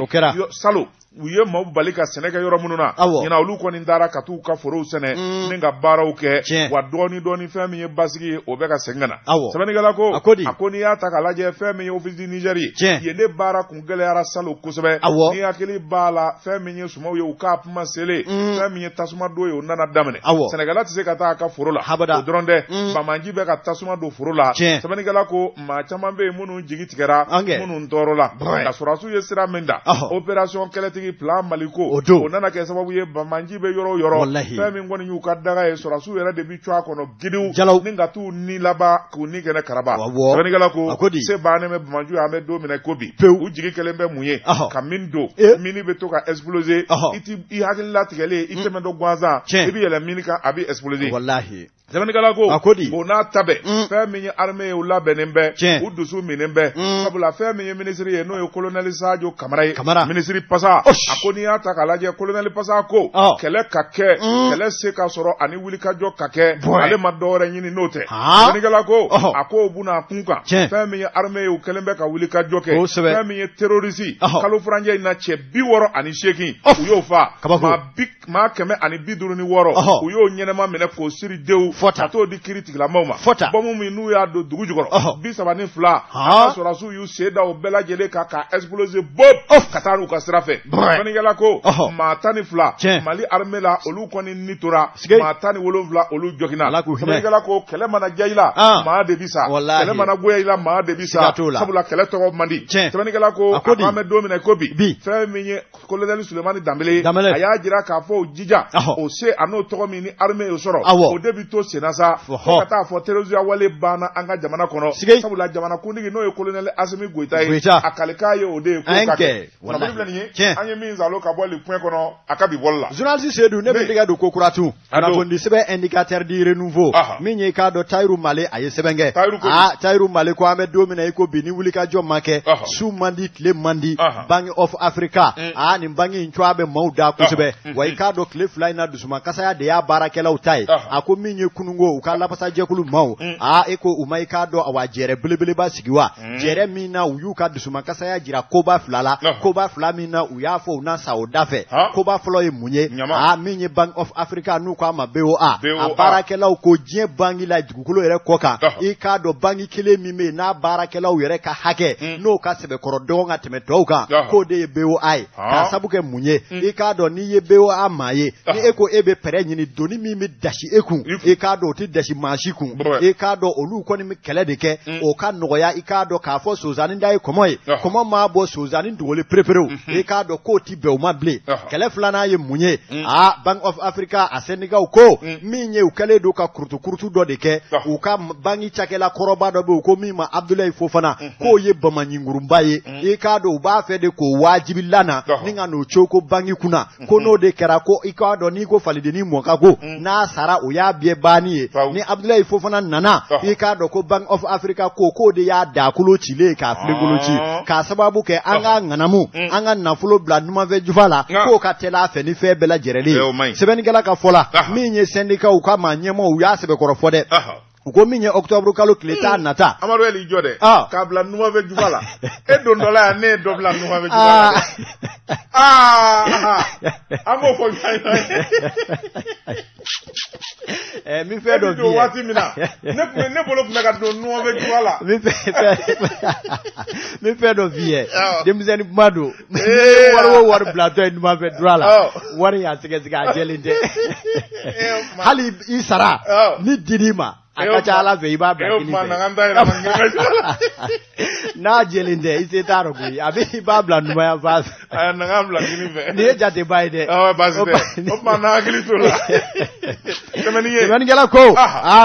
salo u ye maaw bali ka sɛnɛ kɛ yɔrɔ minnu na ɲina olu kɔni taara ka t'u ka forow sɛnɛ ni ka baaraw kɛ wa dɔɔni fɛn min ye basigi ye o bɛ ka segin ka na sɛbɛnnikɛla ko a ko n'i y'a ta k'a lajɛ fɛn min ye office du Niger yen ne baara kun gɛlɛyara salo kosɛbɛ ni hakili b'a la fɛn min ye sumaw ye u k'a kuma sele fɛn min ye tasuma don ye o nana daminɛ sɛnɛkɛla tɛ se ka taa a ka foro la o dɔrɔn tɛ Bamanji bɛ ka tasuma don foro la sɛbɛnnikɛla ko maa caman bɛ yen minnu jigi tigɛra minnu tɔɔrɔ la ka sɔrɔdasiw ye sira min da opération kɛlɛtigi plan Maliko o nana kɛ sababu ye Bamanji bɛ yɔrɔ o yɔrɔ fɛn min kɔni y'u ka daga ye sɔrɔdasiw yɛrɛ de bi cɔ a kɔnɔ gidiw ni ka t'u ni laban k'u ni kɛnɛ karaba sɛbɛnnikɛla ko se bannen bɛ Bamanji an bɛ don minɛ ko bi u jigi kɛlen bɛ mun ye ka min don mini bɛ to ka exploser i hakili latigɛlen i tɛmɛ dɔ gansan i bɛ yɛlɛ mini kan a bɛ exploser sɛbɛnnikɛla ko o n'a ta bɛɛ fɛn min ye armée ye u labɛnnen bɛ u dusu minen bɛ sabula fɛn min ye ministre ye n'o ye colonel Sadio Kamara ye ministre Passa a ko n'i y'a ta k'a lajɛ colonel Passa ko kɛlɛ ka kɛ kɛlɛ se ka sɔrɔ ani wulikajɔ ka kɛ ale ma dɔwɛrɛ ɲini n'o tɛ sɛbɛnnikɛla ko a ko u bɛna kun kan fɛn min ye armée ye u kɛlen bɛ ka wulikajɔ kɛ fɛn min ye terroriste kalo furancɛ in na cɛ 68 u y'o fa maa 156 u y'o ɲɛnɛma minɛ k'o siri dew ka t'o di kiiri tigilamaw ma bɔmu min n'u y'a don dugu jukɔrɔ 32 an ka sɔrɔdasiw y'u sen da o bɛɛ lajɛlen kan ka exploser bob ka taa n'u ka sira fɛ sɛbɛnnikɛla ko maa 12 Mali armée la olu kɔni ni tora maa 17 olu jɔgina sɛbɛnnikɛla ko kɛlɛ mana ja i la maa de bi sa kɛlɛ mana goya i la maa de bi sa sabula kɛlɛ tɔgɔ man di sɛbɛnnikɛla ko a ko an bɛ don min na ko bi fɛn min ye colonel Sulemani Danbele a y'a jira k'a fɔ o jija o se a n'o tɔgɔ min ni armée y'o sɔrɔ o de bi to senasa fo ka taa fɔ terrorisme wale banna an ka jamana kɔnɔ sabula jamana kuntigi n'o ye colonel Asimi Goita ye a kalikan ye o de ye ko ka kɛ wala filɛ nin ye an ye min zalo ka bɔ le point kɔnɔ a ka bi bɔli la journaliste Seydou ne bɛ tigɛ don ko kuratu kunnafoni sɛbɛn indicateur di renouveau min ye k'a dɔn Tayiru Male a ye sɛbɛn kɛ Tayiru Male ko an bɛ don min na i ko bi ni wulikajɔ ma kɛ su man di tile man di Bank of Africa nin banki in cogoya bɛ maaw da kosɛbɛ wa i k'a dɔn tile 2 in na dusuma kasaya de y'a baarakɛlaw ta ye a ko min ye kunungo u ka lapasa jɛkulu maaw e ko u ma i k'a dɔn awa jɛrɛ belebeleba sigi wa jɛrɛ min na u y'u ka dusuma kasaya jira koba 2 la koba 2 min na u y'a fɔ u na sa o da fɛ koba fɔlɔ ye mun ye min ye Bank of Africa n'u k'a ma BOA a baarakɛlaw ko diɲɛ banki la dugukolo yɛrɛ kɔ kan i k'a dɔn banki kelen min bɛ yen n'a baarakɛlaw yɛrɛ ka hakɛ n'o ka sɛbɛkɔrɔ dɔgɔ ka tɛmɛ tɔw kan k'o de ye BOA ye k'a sabu kɛ mun ye i k'a dɔn n'i ye BOA maa ye ni e ko e bɛ pɛrɛ ɲini doni min bɛ dasi e kun i k'a dɔn o tɛ dasi maa si kun i k'a dɔn olu kɔni bɛ kɛlɛ de kɛ o ka nɔgɔya i k'a dɔn k'a fɔ Sozani da ye kɔmɔ ye kɔmɔ maa bɔ Sozani dogolen pereperew i k'a dɔn k'o ti bɛn o ma bilen kɛlɛ filanan ye mun ye Bank of Africa a syndicat ko min ye u kɛlen don ka kurutu dɔ de kɛ u ka banki cakɛla kɔrɔba dɔ bɛ yen ko min ma Abdoulaye Fofana k'o ye bamanɲingurunba ye i k'a dɔn u b'a fɛ de k'o wajibi lana ni ka n'o cogo ko banki kunna ko n'o de kɛra ko i k'a dɔn n'i ko falideni mɔka ko n'a sara o y'a bɛɛ banni ye ni Abdoulaye Fofana nana i k'a dɔn ko Bank of Africa k'o de y'a dakolo cilen k'a filenkolo ci k'a sababu kɛ an ka ŋanamu an ka nafolo bila numanfɛ jufa la k'o ka teli a fɛ ni fɛn bɛɛ lajɛlen sɛbɛnnikɛla ka fɔ la min ye syndicat u ka maa ɲɛmaaw u y'a sɛbɛkɔrɔ fɔ dɛ u ko min ye octobre kalo tile 10 nata Amadu Eli jɔ dɛ k'a bila numanfɛ jufa la e don dɔ la yan ne ye dɔ bila numanfɛ jufa la an b'o fɔ min fɛn dɔ bi waati min na ne bolo tun bɛ ka don numanfɛ jufa la min fɛn dɔ bi ye denmisɛnnin kuma don wari bilatɔ ye numanfɛ jufa la wari y'a sɛgɛsɛgɛ a jɛlen tɛ hali i sara ni dir'i ma a ka ca Ala fɛ i b'a bila kini fɛ n'a jɛlen tɛ i se t'a rɔ koyi a bɛ i b'a bila numanya fan fɛ na bila kini fɛ nin ye jateba ye dɛ baasi tɛ o tuma na hakili t'o la sɛbɛnnikɛla ko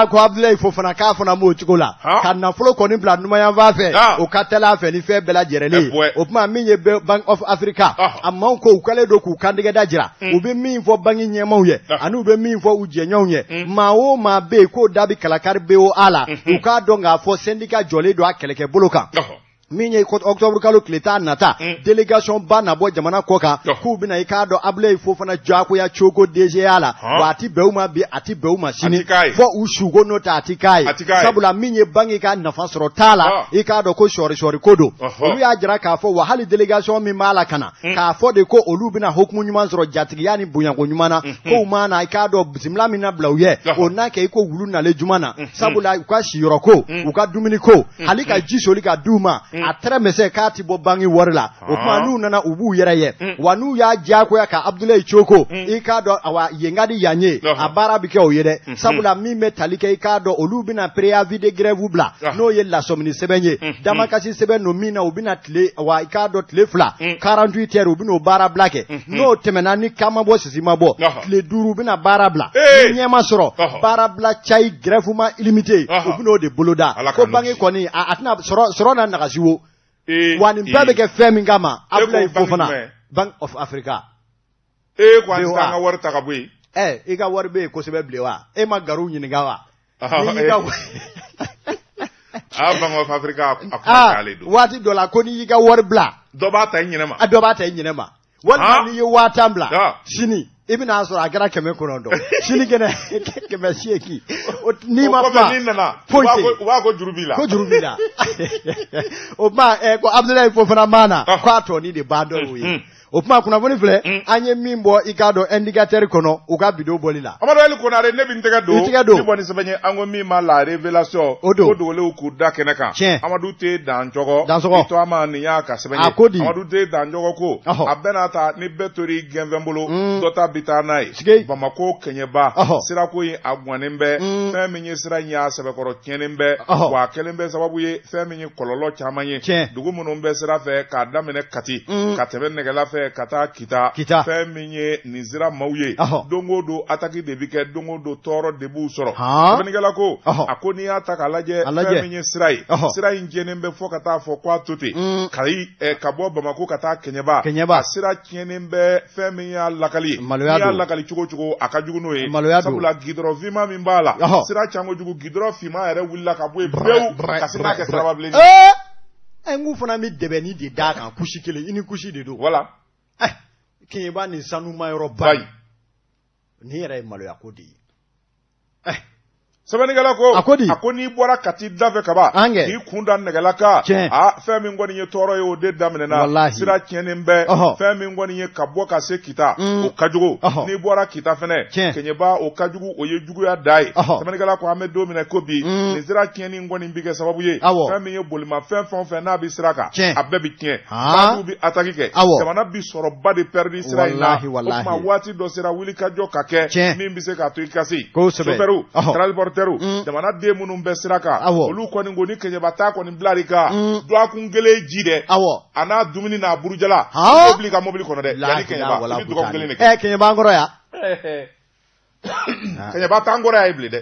ko Abdoulaye Fofana k'a fana m'o cogo la ka nafolo kɔni bila numanya fan fɛ o ka teli a fɛ ni fɛn bɛɛ lajɛlen ye o tuma min ye Bank of Africa a maaw ko u kɛlen don k'u kantigɛda jira u bɛ min fɔ banki ɲɛmaaw ye ani u bɛ min fɔ u jɛɲɔgɔnw ye maa o maa bɛ yen k'o da bɛ kalakari BOA la u k'a dɔn k'a fɔ syndicat jɔlen don a kɛlɛkɛ bolo kan min ye octobre kalo tile 10 nata délégation ba na bɔ jamana kɔ kan k'u bɛna i k'a dɔn Abdoulaye Fofana jagoya cogo DGA la wa a ti bɛn u ma bi a ti bɛn u ma sini fɔ u sugo n'o tɛ a ti k'a ye sabula min ye bange ka nafa sɔrɔ t'a la i k'a dɔn ko sɔri ko don olu y'a jira k'a fɔ wa hali délégation min b'a la ka na k'a fɔ de ko olu bɛna hukumu ɲuman sɔrɔ jatigiya ni bonyanko ɲuman na ko u ma na i k'a dɔn bisimila min na bila u ye o n'a kɛ i ko wulu nalen juma na sabula u ka siyɔrɔ ko u ka dumuni ko hali ka ji soli ka d'u ma a tɛrɛmɛsɛ k'a ti bɔ bange wari la o tuma n'u nana u b'u yɛrɛ ye wa n'u y'a diyagoya ka Abdoulaye Cogo i k'a dɔn awa yen ka di yan ye a baara bɛ kɛ o ye dɛ sabula min bɛ tali kɛ i k'a dɔn olu bɛna préavis de grève bila n'o ye lasɔmini sɛbɛn ye damakasi sɛbɛn no min na u bɛna tile wa i k'a dɔn tile 2 48 heures u bɛna o baara bila kɛ n'o tɛmɛna ni kan ma bɔ sisi ma bɔ tile 5 u bɛna baara bila ni ɲɛ ma sɔrɔ baara bila cayi grève ma illimité u bɛna o de boloda ko bange kɔni a tɛna sɔrɔ na nagasi wo wa nin bɛɛ bɛ kɛ fɛn min kama Abdoulaye Fofana Bank of Africa ko an ka wari ta ka bɔ yen i ka wari bɛ yen kosɛbɛ bilen wa e ma garu ɲininka wa Bank of Africa waati dɔ la ko n'i y'i ka wari bila dɔ b'a ta i ɲɛnɛ ma dɔ b'a ta i ɲɛnɛ ma walima n'i ye 5000 bila sini i bɛna sɔrɔ a kɛra 900 sini kɛnɛ 800 n'i ma fa n'i nana u b'a ko juru b'i la o tuma ko Abdoulaye Fofana mana ko a tɔni de b'a dɔn o ye o tuma kunnafoni filɛ an ye min bɔ i k'a dɔn indicateur kɔnɔ u ka bidon bɔli la Amadu Ali Konare ne bɛ n tɛgɛ don ni bɔ ni sɛbɛn ye an ko min ma la révélation ko dogolenw k'u da kɛnɛ kan Amadu tɛ danjɔgɔ i to ama nin y'a ka sɛbɛn ye Amadu tɛ danjɔgɔ ko a bɛɛ n'a ta ni bɛɛ tori gɛnfɛn bolo dɔ ta bi taa n'a ye Bamako Kɛɲɛba sirako in a guwannen bɛ fɛn min ye sira in y'a sɛbɛkɔrɔ tiɲɛnen bɛ wa a kɛlen bɛ sababu ye fɛn min ye kɔlɔlɔ caman ye dugu minnu bɛ sira fɛ k'a daminɛ Kati ka tɛmɛ Nɛgɛla fɛ ka taa kita fɛn min ye nin sira maaw ye don o don attaque de bɛ kɛ don o don tɔɔrɔ de b'u sɔrɔ sɛbɛnnikɛla ko a ko n'i y'a ta k'a lajɛ fɛn min ye sira ye sira in jɛnnen bɛ fɔ ka taa fɔ k'a to ten ka bɔ Bamako ka taa Kɛɲɛba a sira tiɲɛnen bɛ fɛn min y'a lakali ye n'i y'a lakali cogo cogo a ka jugu n'o ye sabula gidɔrɔn finman min b'a la sira can kojugu gidɔrɔn finman yɛrɛ wulila ka bɔ yen pewu ka se n'a kɛ siraba bilen n fana bɛ dɛbɛnni de d'a kan kusi kelen i ni kusi de don voilà Kɛɲɛba ni sanuma yɔrɔ ba ni yɛrɛ ye maloya ko de ye sɛbɛnnikɛla ko a ko n'i bɔra Kati dafɛ kaba k'i kun da Nɛgɛla kan fɛn min kɔni ye tɔɔrɔ ye o de daminɛna sira tiɲɛnen bɛ fɛn min kɔni ye ka bɔ ka se Kita o ka jugu n'i bɔra Kita fɛnɛ Kɛɲɛba o ka jugu o ye juguya da ye sɛbɛnnikɛla ko an bɛ don min ko bi nin sira tiɲɛni kɔni bɛ kɛ sababu ye fɛn min ye bolimafɛn fɛn o fɛn n'a bɛ sira kan a bɛɛ bɛ tiɲɛ baasiw bɛ attaque kɛ jamana bi sɔrɔba de perdre sira in na o tuma waati dɔ sera wulikajɔ ka kɛ min bɛ se k'a to i ka se chauffeur transporteur jamana den minnu bɛ sira kan olu kɔni ko ni Kɛɲɛba ta kɔni bilari kan dɔgɔkun kelen ji dɛ a n'a dumuni n'a burujala mobili ka mobili kɔnɔ dɛ yanni Kɛɲɛba i bɛ dɔgɔkun kelen de kɛ Kɛɲɛba an kɔrɔ yan Kɛɲɛba t'an kɔrɔ yan ye bilen dɛ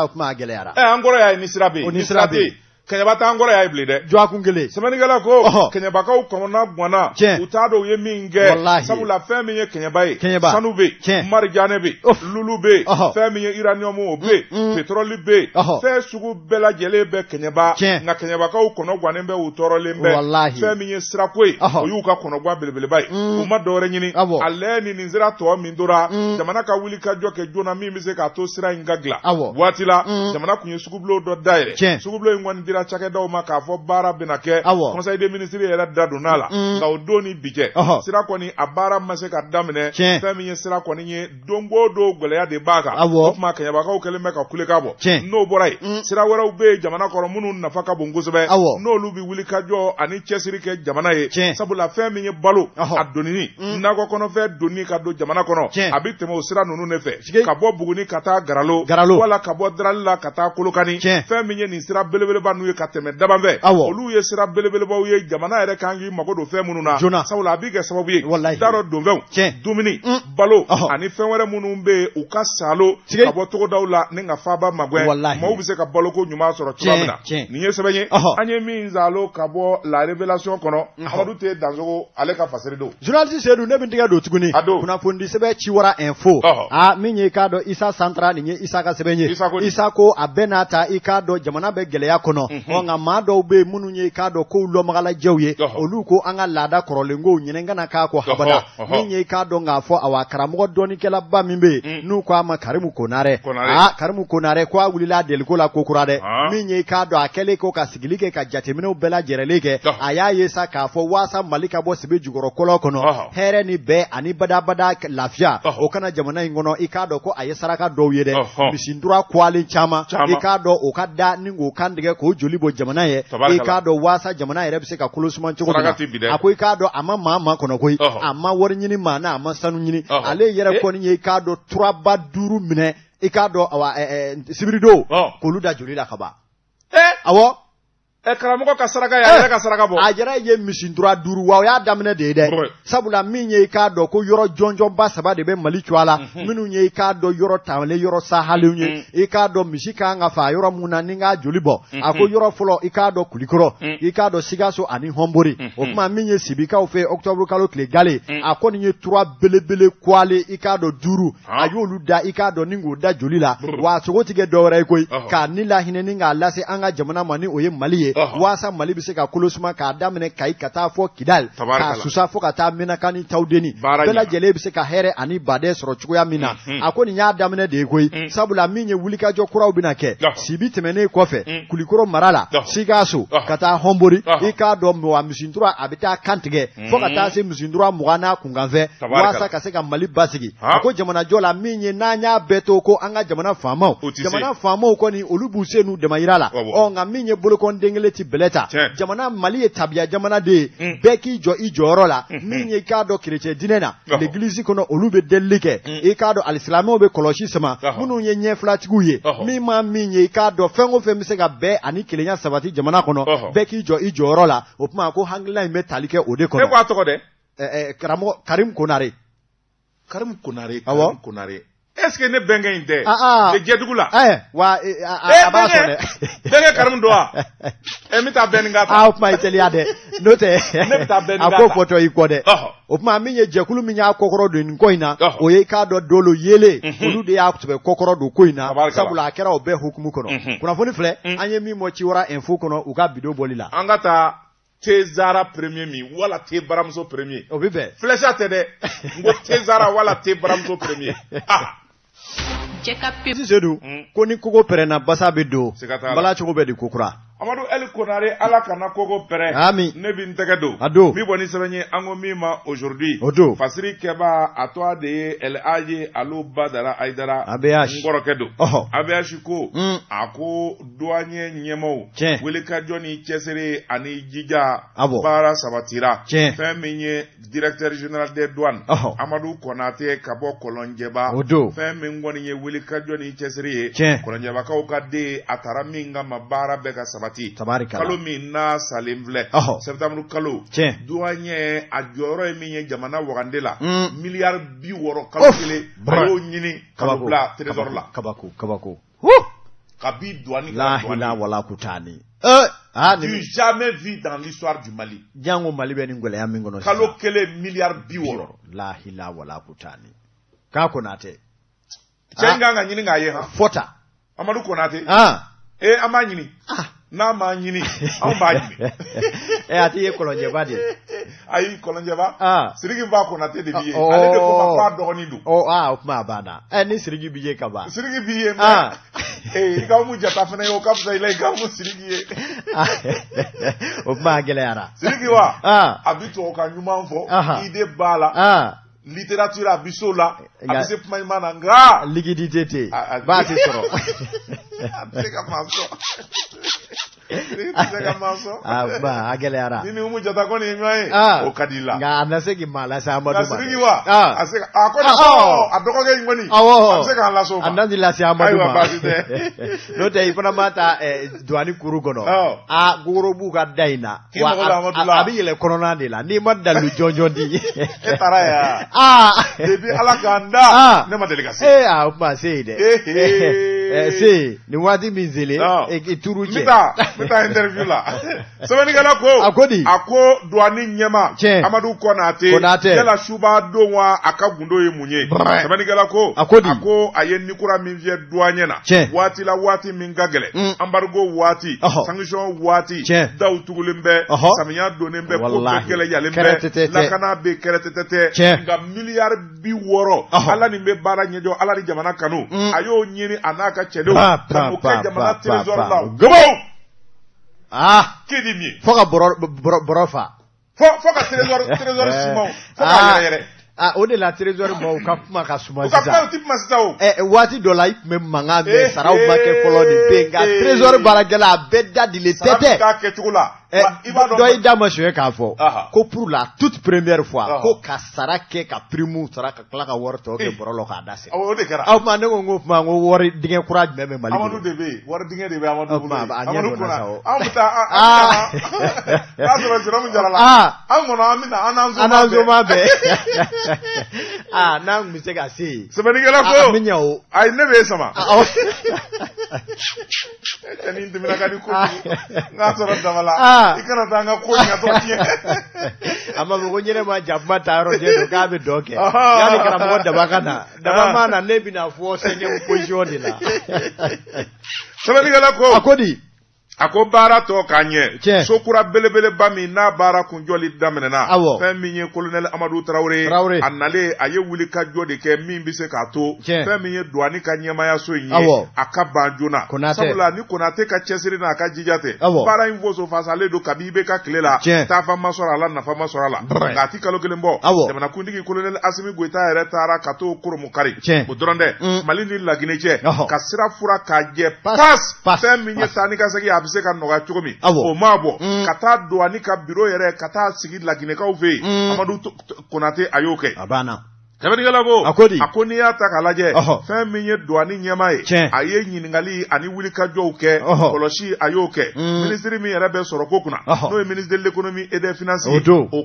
o kuma a gɛlɛyara an kɔrɔ yan ni sira bɛ yen ni sira tɛ yen Kɛɲɛba t'an kɔrɔ y'a bilen dɛ dɔgɔkun kelen sɛbɛnnikɛla ko Kɛɲɛbakaw kɔnɔna guwanna u t'a dɔn u ye min kɛ sabula fɛn min ye Kɛɲɛba ye sanu bɛ yen Marijanɛ bɛ yen lulu bɛ yen fɛn min ye uranium o bɛ yen pétrole bɛ yen fɛn sugu bɛɛ lajɛlen bɛ Kɛɲɛba nka Kɛɲɛbakaw kɔnɔ guwannen bɛ u tɔɔrɔlen bɛ fɛn min ye sirako ye o y'u ka kɔnɔguwan belebeleba ye u ma dɔwɛrɛ ɲini ale ni nin sira tɔ min tora jamana ka wulikajɔ kɛ joona min bɛ se k'a to sira in ka dilan waati la jamana tun ye sugubulon dɔ dayɛlɛ sugubulon in kɔni dira cakɛdaw ma k'a fɔ baara bɛna kɛ conseil des ministres yɛrɛ da donn'a la nka o don ni bi cɛ sira kɔni a baara ma se ka daminɛ fɛn min ye sira kɔni ye don o don gɛlɛya de b'a kan o tuma Kɛɲɛbakaw kɛlen bɛ ka kulekan bɔ n'o bɔra yen sira wɛrɛw bɛ yen jamana kɔnɔ minnu nafa ka bon kosɛbɛ n'olu bɛ wulikajɔ ani cɛsiri kɛ jamana ye sabula fɛn min ye balo a donnini nakɔ kɔnɔfɛn donni ka don jamana kɔnɔ a bɛ tɛmɛ o sira ninnu de fɛ ka bɔ Buguni ka taa Garalo wala ka bɔ Darali la ka taa Kolokani fɛn min ye nin sira belebeleba n'u ye ka tɛmɛ daban fɛ olu ye sira belebelebaw ye jamana yɛrɛ kan k'i mago don fɛn minnu na sabula a bɛ kɛ sababu ye t'a dɔn donfɛnw dumuni balo ani fɛn wɛrɛ minnu bɛ yen u ka salo ka bɔ togodaw la ni ka faaba magwɛ maaw bɛ se ka baloko ɲuman sɔrɔ cogoya min na nin ye sɛbɛn ye an ye min zalo ka bɔ la révélation kɔnɔ Amadu tɛ Dansogo ale ka fasiri don journaliste Seydou ne bɛ n tɛgɛ don tuguni kunnafoni sɛbɛn Ciwara info min ye i k'a dɔn Isa Santra nin ye Isa ka sɛbɛn ye Isa ko a bɛɛ n'a ta i k'a dɔn jamana bɛ gɛlɛya kɔnɔ nga maa dɔw be minnu ye k'a dɔn ko lɔmagalajɛw ye olu ko an ka laada kɔrɔlenko ɲinɛngana k'a kɔ habada min ye k'a dɔn k'a fɔ awa karamɔgɔ dɔɔnikɛlaba min be n'u ko a ma Karimu Konare Karimu Konare ko a wulila deliko la kokura dɛ min ye k'a dɔn a kɛlen ko ka sigili kɛ ka jateminɛw bɛɛ lajɛrɛlen kɛ a y'a ye sa k'a fɔ waasa Mali ka bɔ sibi jukɔrɔ kɔlɔ kɔnɔ hɛrɛ ni bɛɛ ani badabada lafiya o kana jamana in kɔnɔ i k'a dɔn ko a ye saraka dɔw ye dɛ misindura kwalen caman i k'a dɔn o ka da ni k'o kan tigɛ k'o joli bɔ jamana ye i k'a dɔn waasa jamana yɛrɛ bɛ se ka kolo suman cogo min na a ko i k'a dɔn a ma maa kɔnɔ koyi a ma wari ɲini maa n'a ma sanu ɲini ale yɛrɛ kɔni ye i k'a dɔn turaba 5 minɛ i k'a dɔn sibirido k'olu da joli la ka ban awɔ karamɔgɔ ka saraka ye a yɛrɛ ka saraka bɔ a yɛrɛ ye misindura 5 wa o y'a daminɛ de ye dɛ sabula min ye i k'a dɔn ko yɔrɔ jɔnjɔnba 3 de bɛ Mali cogoya la minnu ye i k'a dɔn yɔrɔ taamalen yɔrɔ sahalenw ye i k'a dɔn misi kan ka fa yɔrɔ mun na ni k'a joli bɔ a ko yɔrɔ fɔlɔ i k'a dɔn Kulikɔrɔ i k'a dɔn Sikaso ani Hɔnbori o tuma min ye Sibikaw fɛ octobre kalo tile gale a kɔni ye 3 belebele kwale i k'a dɔn 5 a y'olu da i k'a dɔn ni k'o da joli la wa sogo tigɛ dɔwɛrɛ ye koyi k'a ni lahinɛ ni k'a lase an ka jamana ma ni o ye Mali ye waasa Mali bɛ se ka kolosuma k'a daminɛ Kayi ka taa fɔ Kidal k'a susa fɔ ka taa Menaka ni Tawudeni bɛɛ lajɛlen bɛ se ka hɛrɛ ani baden sɔrɔ cogoya min na a ko nin y'a daminɛ de ye koyi sabula min ye wulikajɔ kuraw bɛna kɛ Sibi tɛmɛnen kɔfɛ Kulikɔrɔ mara la Sikaso ka taa Hɔnbori i k'a dɔn wa misindura a bɛ taa kan tigɛ fɔ ka taa se misindura 20 n'a kunkanfɛ waasa ka se ka Mali basigi a ko jamanajɔ la min ye n'an y'a bɛɛ to ko an ka jamana faamaw kɔni olu b'u se n'u damayira la nka min ye bolokɔnden kelen ti bɛlɛ ta jamana Mali ye tabiya jamana de ye bɛɛ k'i jɔ i jɔyɔrɔ la min ye i k'a dɔn chrétien dinɛ na l'église kɔnɔ olu bɛ delili kɛ i k'a dɔn alisilamɛw bɛ kɔlɔsi sama minnu ye ɲɛfilatigiw ye min ye i k'a dɔn fɛn o fɛn bɛ se ka bɛɛ ani kelenya sabati jamana kɔnɔ bɛɛ k'i jɔ i jɔyɔrɔ la o tuma ko hakilina in bɛ tali kɛ o de kɔnɔ. ne ko a tɔgɔ dɛ karamɔgɔ Karimu Konare. Karimu Konare est-ce que ne bɛnkɛ in tɛ de jɛdugu la wa a b'a sɔrɔ dɛ bɛnkɛ Karimu don wa n bɛ taa bɛn nin ka ta o tuma i teliya dɛ n'o tɛ ne bɛ taa bɛn nin ka ta a ko fɔtɔ i kɔ dɛ o tuma min ye jɛkulu min y'a kɔkɔrɔ don nin ko in na o ye i k'a dɔn Dolo Yele olu de y'a tɛmɛ kɔkɔrɔ don ko in na sabula a kɛra o bɛɛ hukumu kɔnɔ kunnafoni filɛ an ye min mɔ Ciwara info kɔnɔ u ka bidon bɔli la an ka taa Tezara premier min wala te baramuso premier o bɛ bɛn flèche tɛ dɛ n ko Tezara wala te baramuso premier Sedu ko ni kogo pɛrɛnna basa bɛ don bala cogo bɛ di kokura Amadu Eli Konare ala kana kogo pɛrɛn ne bɛ n tɛgɛ don a don min bɔ ni sɛbɛn ye an ko min ma aujourd'hui o don fasiri kɛba a tɔgɔ de ye El Hadji Alu Badara Aidara ABH n kɔrɔkɛ don ABH ko a ko douanier ɲɛmaaw wulikajɔ ni cɛsiri ani jija baara sabatira fɛn min ye directeur général des douanes Amadu Konate ka bɔ Kɔlɔnjɛba fɛn min kɔni ye wulikajɔ ni cɛsiri ye Kɔlɔnjɛbakaw ka den a taara min kama baara bɛɛ ka sabati kalo min n'a salen filɛ septembre kalo douanier a jɔyɔrɔ ye min ye jamana wagande la miliyari 60 kalo kelen a y'o ɲini ka bila trésor la kabako kabi douane la hila wala kutani du jamais vu dans l'histoire du Mali jango Mali bɛ nin gɛlɛya min kɔnɔ kalo kelen miliyari 60 la hila wala kutani ka Konate cɛ nga ɲini k'a ye fɔta Amadu Konate an b'a ɲini n'a m'a ɲini anw b'a ɲini a tɛ ye Kɔlɔnjɛba de ayi Kɔlɔnjɛba Sidiki Ba Konate de b'i ye ale de ko ma k'a dɔgɔnin don o tuma a banna ni Sidiki b'i ye ka ban Sidiki b'i ye i ka mu jata fana ye o ka fisa i la i ka mu Sidiki ye o tuma a gɛlɛyara Sidiki wa a bɛ tubabukan ɲuman fɔ idée b'a la littérature a bɛ s'o la a bɛ se kuma ɲuman na nka liquidité tɛ b'a tɛ sɔrɔ a tɛ se ka maa sɔrɔ a gɛlɛyara ni Umu Jata kɔni ye ɲɔgɔn ye o ka di la nka a na se k'i maa lase Amadu ma Sidiki wa a se a ko a dɔgɔkɛ in kɔni a bɛ se k'an lase o ma a na ti lase Amadu ma n'o tɛ i fana b'a ta douane kuru kɔnɔ gogoro b'u ka da in na wa a bɛ yɛlɛ kɔnɔna de la n'i ma dalu jɔnjɔn di e taara yan depuis Ala k'an da ne ma deli ka se o tuma se ye dɛ si ni waati min zele e turu cɛ mita interview la sɛbɛnnikɛla ko ako douane ɲɛma Amadu Konate yala suba don wa a ka gundo ye mun ye sɛbɛnnikɛla ko ako a ye nikura min fiyɛ douane na waati la waati min ka gɛlɛn embargo waati sanction waati daw tugulen bɛ samiya donnen bɛ ko bɛɛ gɛlɛ yalen bɛ lakana bɛ kɛrɛtɛtɛ nka miliyari 60 ala nin bɛ baara ɲɛjɔ ala ni jamana kanu a y'o ɲini a n'a ka cɛdenw ka o kɛ jamana trésor la gobo k'i di min ye fo ka bɔrɔ fa fo ka trésor siman fo ka yɛrɛ o de la trésor ma ka kuma ka suma sisan. O ka kuma ti kuma sisan o. Waati dɔ la i tun bɛ mankan mɛn saraw ma kɛ fɔlɔ nin bɛɛ nka trésor baarakɛla a bɛɛ da dile tɛ tɛ. Sara k'a kɛcogo la. Dɔ i da ma sonyɛ k'a fɔ ko pour la toute première fois ko ka sara kɛ ka prime sara ka tila ka wari tɔ kɛ bɔrɔ la k'a da se. O de kɛra. Aw ma ne ko n ko kuma n ko wari dingɛ kura jumɛn bɛ Mali bolo. Amadu de bɛ yen wari dingɛ de bɛ Amadu bolo. Amadu kunna anw bɛ taa n'a sɔrɔ Jérôme Jarala an kɔnɔ an bɛ na an n'an zoma bɛɛ. N'an kun bɛ se ka se yen. Sɛbɛnnikɛla ko a bɛ ɲɛ o. Ayi ne bɛ sama. Ni tɛmɛna ka di ko n'a sɔrɔ dama la i kana taa an ka ko ɲɛtɔ tiɲɛ. A ma fɔ ko ɲɛnɛ ma jakuma ta yɔrɔ jɛ don k'a bɛ dɔ kɛ yanni karamɔgɔ daba ka na daba ma na ne bɛna fɔ cinquième position de la. Sɛbɛnnikɛla ko a ko di. A ko baara tɔ k'a ɲɛ sokura belebeleba min n'a baara kunjɔli daminɛna fɛn min ye colonel Amadu Traoré a nalen a ye wuli ka jɔ de kɛ min bɛ se k'a to fɛn min ye douane ka ɲɛmayaso in ye a ka ban joona sabula ni Konate ka cɛsiri n'a ka jija tɛ baara in foso fasalen don kabi i bɛ ka tile la taafa ma sɔrɔ a la nafa ma sɔrɔ a la nka a ti kalo kelen bɔ jamanakuntigi colonel Asimi Goita yɛrɛ taara ka t'o koromu kari o dɔrɔn tɛ Mali ni Laginɛ cɛ ka sira fura k'a jɛ passe fɛn min ye taa ni ka segin a bɛ se ka nɔgɔya cogo min o ma bɔ ka taa douane ka bureau yɛrɛ ka taa sigi Laginɛkaw fɛ yen Amadu Konate a y'o kɛ. A banna. Sɛbɛnnikɛla ko a ko n'i y'a ta k'a lajɛ fɛn min ye douane ɲɛma ye a ye ɲininkali ani wulikajɔw kɛ kɔlɔsi a y'o kɛ minisiri min yɛrɛ bɛ sɔrɔ ko kunna n'o ye ministre de l'économie et des finances o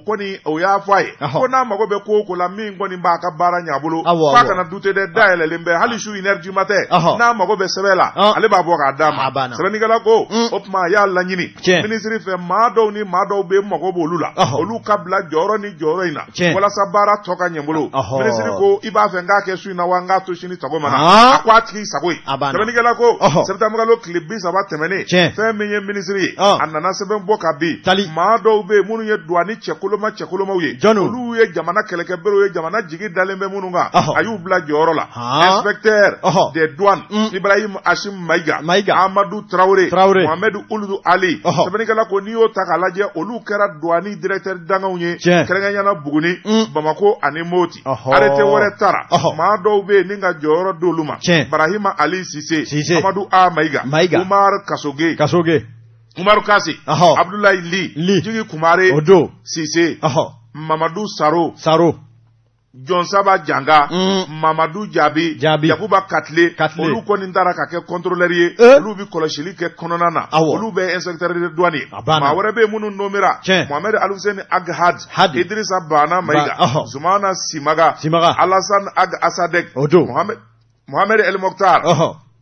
kɔni o y'a fɔ a ye ko n'a mago bɛ ko o ko la min kɔni b'a ka baara ɲɛ a bolo f'a kana dute dɛ dayɛlɛlen bɛ hali su 1 heure du matin n'a mago bɛ sɛbɛn la ale b'a bɔ k'a d'a ma sɛbɛnnikɛla ko o tuma a y'a laɲini minisiri fɛ maa dɔw ni maa dɔw bɛ mago b'olu la olu ka bila jɔyɔrɔ ni jɔyɔrɔ in na walasa baara tɔ ka ɲɛ bolo minisiri ko i b'a fɛ n k'a kɛ su in na wa n k'a to sini sago ma na a ko a tigi sago ye sɛbɛnnikɛla ko septembre tile 30 tɛmɛnen fɛn min ye minisiri ye a nana sɛbɛn bɔ ka bin maa dɔw bɛ yen minnu ye douane cɛkolomaw ye olu ye jamana kɛlɛkɛberew ye jamana jigi dalen bɛ minnu kan a y'u bila jɔyɔrɔ la inspecteur des douanes Ibrahim Hashim Maïga Amadou Traoré Mohamed Ould Ali sɛbɛnnikɛla ko n'i y'o ta k'a lajɛ olu kɛra douane directeur dangaw ye kɛrɛnkɛrɛnyana Buguni Bamako ani Moti arrêté wɛrɛ tara maa dɔw bɛ yen ni ka jɔyɔrɔ d'olu ma Barahima Ali Cissé Amadou A Maïga Umar Kasoge Umaru Kasi Abdoulaye Li Jigi Kumare Cissé Mamadou Saro John Saba Janga Mamadou Jabi Yakuba Katle olu kɔni taara ka kɛ contrôleur ye olu bi kɔlɔsili kɛ kɔnɔna na olu bɛ inspecteur de douane maa wɛrɛ bɛ minnu nomera Mohamed Alhussein Aghad Idrissa Bana Maïga Zumana Simaga Alassane Ag Asadek Mohamed El Mokhtar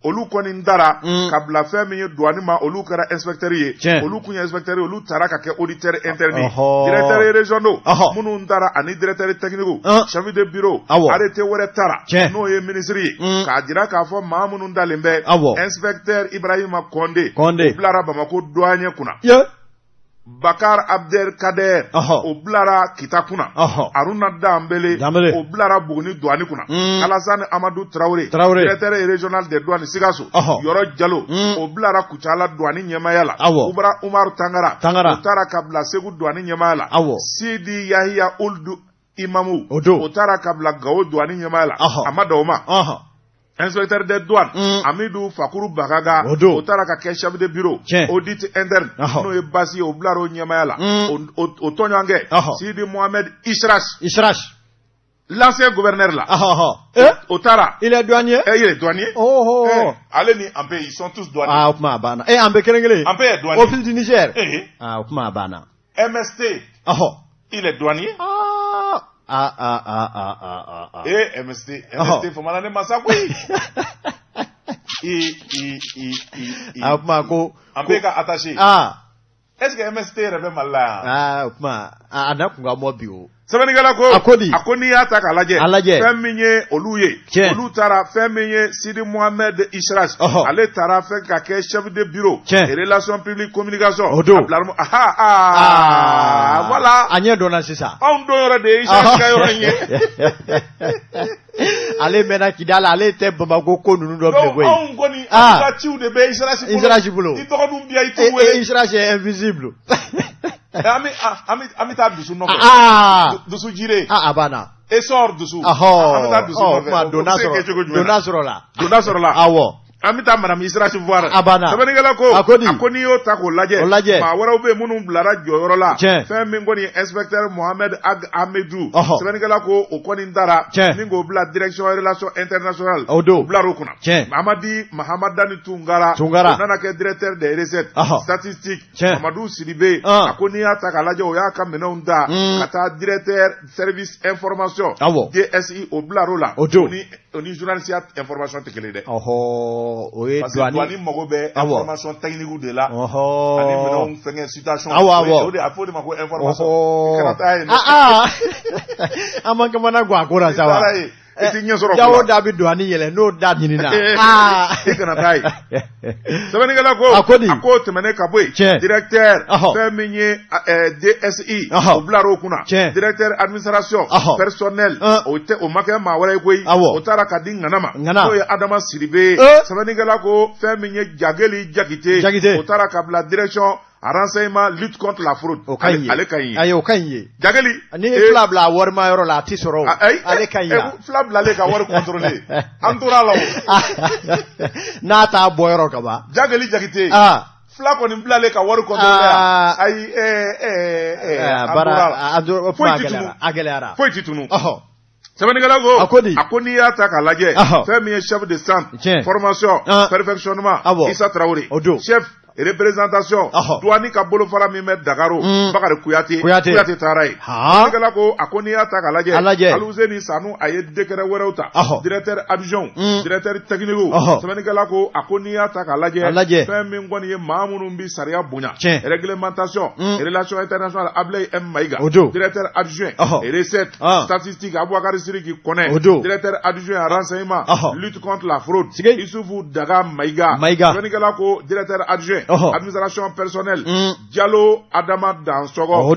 olu kɔni dara ka bila fɛn min ye douane ma olu kɛra inspecteur ye olu kun ye inspecteur olu taara ka kɛ auditeur interne directeur régionaux minnu dara ani directeur technique chef de bureau arrêté wɛrɛ tara n'o ye ministre ye k'a jira k'a fɔ maa minnu dalen bɛ inspecteur Ibrahima Konde o bilara Bamako douane kunna Bakar Abder Kader o bilara Kita kunna Aruna Dambele o bilara Buguni douane kunna Alassane Amadou Traoré directeur régional des douanes Sikasso Yoro Diallo o bilara Kucala douane ɲɛmaya la Umar Tangara o taara ka bila Segu douane ɲɛmaya la Sidi Yahya Ould Imamu o taara ka bila Gao douane ɲɛmaya la a ma dan o ma inspecteur des douanes Amidou Fakuru Bagaga o taara ka kɛ chef de bureau audit interne n'o ye basi ye o bilara o ɲɛmaya la o tɔɲɔgɔnkɛ Sidi Mohamed Ishrash l'ancien gouverneur là o taara il est douanier il est douanier ale ni Ampe ils sont tous douaniers o kuma a banna Ampe kelen Ampe est douanier office du Niger o kuma a banna MST il est douanier MST famana ne masa koyi Kuma ko an bɛ ka attaché est ce que MST yɛrɛ bɛ Mali la yan kuma a na kun ka mɔ bi o sɛbɛnnikɛla ko a ko n'i y'a ta k'a lajɛ fɛn min ye olu ye olu taara fɛn min ye Sidi Mohamed Ishras ale taara fɛn ka kɛ chef de bureau et relations publiques communication voilà a ɲɛ dɔnna sisan anw don yɔrɔ de ye Ishras ka yɔrɔ in ye ale mɛnna Kidali ale tɛ Bamako ko ninnu dɔ bɛ koyi anw kɔni an ka ciw de bɛ Ishras bolo i dɔgɔninw bi yan i t'u wele Ishras est invisible an bɛ taa dusu nɔfɛ dusu jire a banna e sɔr dusu an bɛ taa dusu nɔfɛ donna sɔrɔla awɔ an bɛ taa madame Ishras voir sɛbɛnnikɛla ko a ko n'i y'o ta k'o lajɛ maa wɛrɛw bɛ minnu bilara jɔyɔrɔ la fɛn min kɔni inspecteur Mohamed Ag Amedou sɛbɛnnikɛla ko o kɔni taara ni k'o bila direction relations internationales o bilar'o kunna Mamadi Mahamadani Tunkara o nana kɛ directeur des recettes statistiques Mamadou Sidibe a ko n'i y'a ta k'a lajɛ o y'a ka minɛnw ta ka taa directeur service information DSI o bilar'o la o ni journaliste information tɛ kelen dɛ o ye douane mago bɛ information technique de la ani minɛnw fɛngɛ citation o de a fɔ o de ma ko information kana taa yen an man kamana gan a ko la sa wa Jawo da bi douane yɛlɛ n'o da ɲinina i kana taa yen sɛbɛnnikɛla ko a ko tɛmɛnen ka bɔ yen directeur fɛn min ye DSI o bilar'o kunna directeur administration personnel o ma kɛ maa wɛrɛ ye koyi o taara ka di Ngana ma n'o ye Adama Sidibe sɛbɛnnikɛla ko fɛn min ye Jageli Jakite o taara ka bila direction renseignement lutte contre la fraude ale ka ɲi ye ayi o ka ɲi ye Jageli ni fila bila wari ma yɔrɔ la a ti sɔrɔ ale ka ɲi ya fila bilalen ka wari contrôler an tora la o n'a t'a bɔ yɔrɔ ka ban Jageli Jakite fila kɔni bilalen ka wari contrôler ayi a gɛlɛyara foyi ti tunu sɛbɛnnikɛla ko a ko n'i y'a ta k'a lajɛ fɛn min ye chef de centre formation perfectionnement Issa Traoré chef représentation douane ka bolofara min bɛ Dakaro Bakari Kuyate taara yen sɛbɛnnikɛla ko a ko n'i y'a ta k'a lajɛ Aluseni Sanu a ye décret wɛrɛw ta directeur adjoint directeur technique sɛbɛnnikɛla ko a ko n'i y'a ta k'a lajɛ fɛn min kɔni ye maa minnu bi sariya bonya réglementation relations internationales Ablaye M Maïga directeur adjoint recette statistique Aboubakari Sidiki Kone directeur adjoint renseignement lutte contre la fraude Issoufou Daga Maïga sɛbɛnnikɛla ko directeur adjoint administration personnelle Diallo Adama Dansogo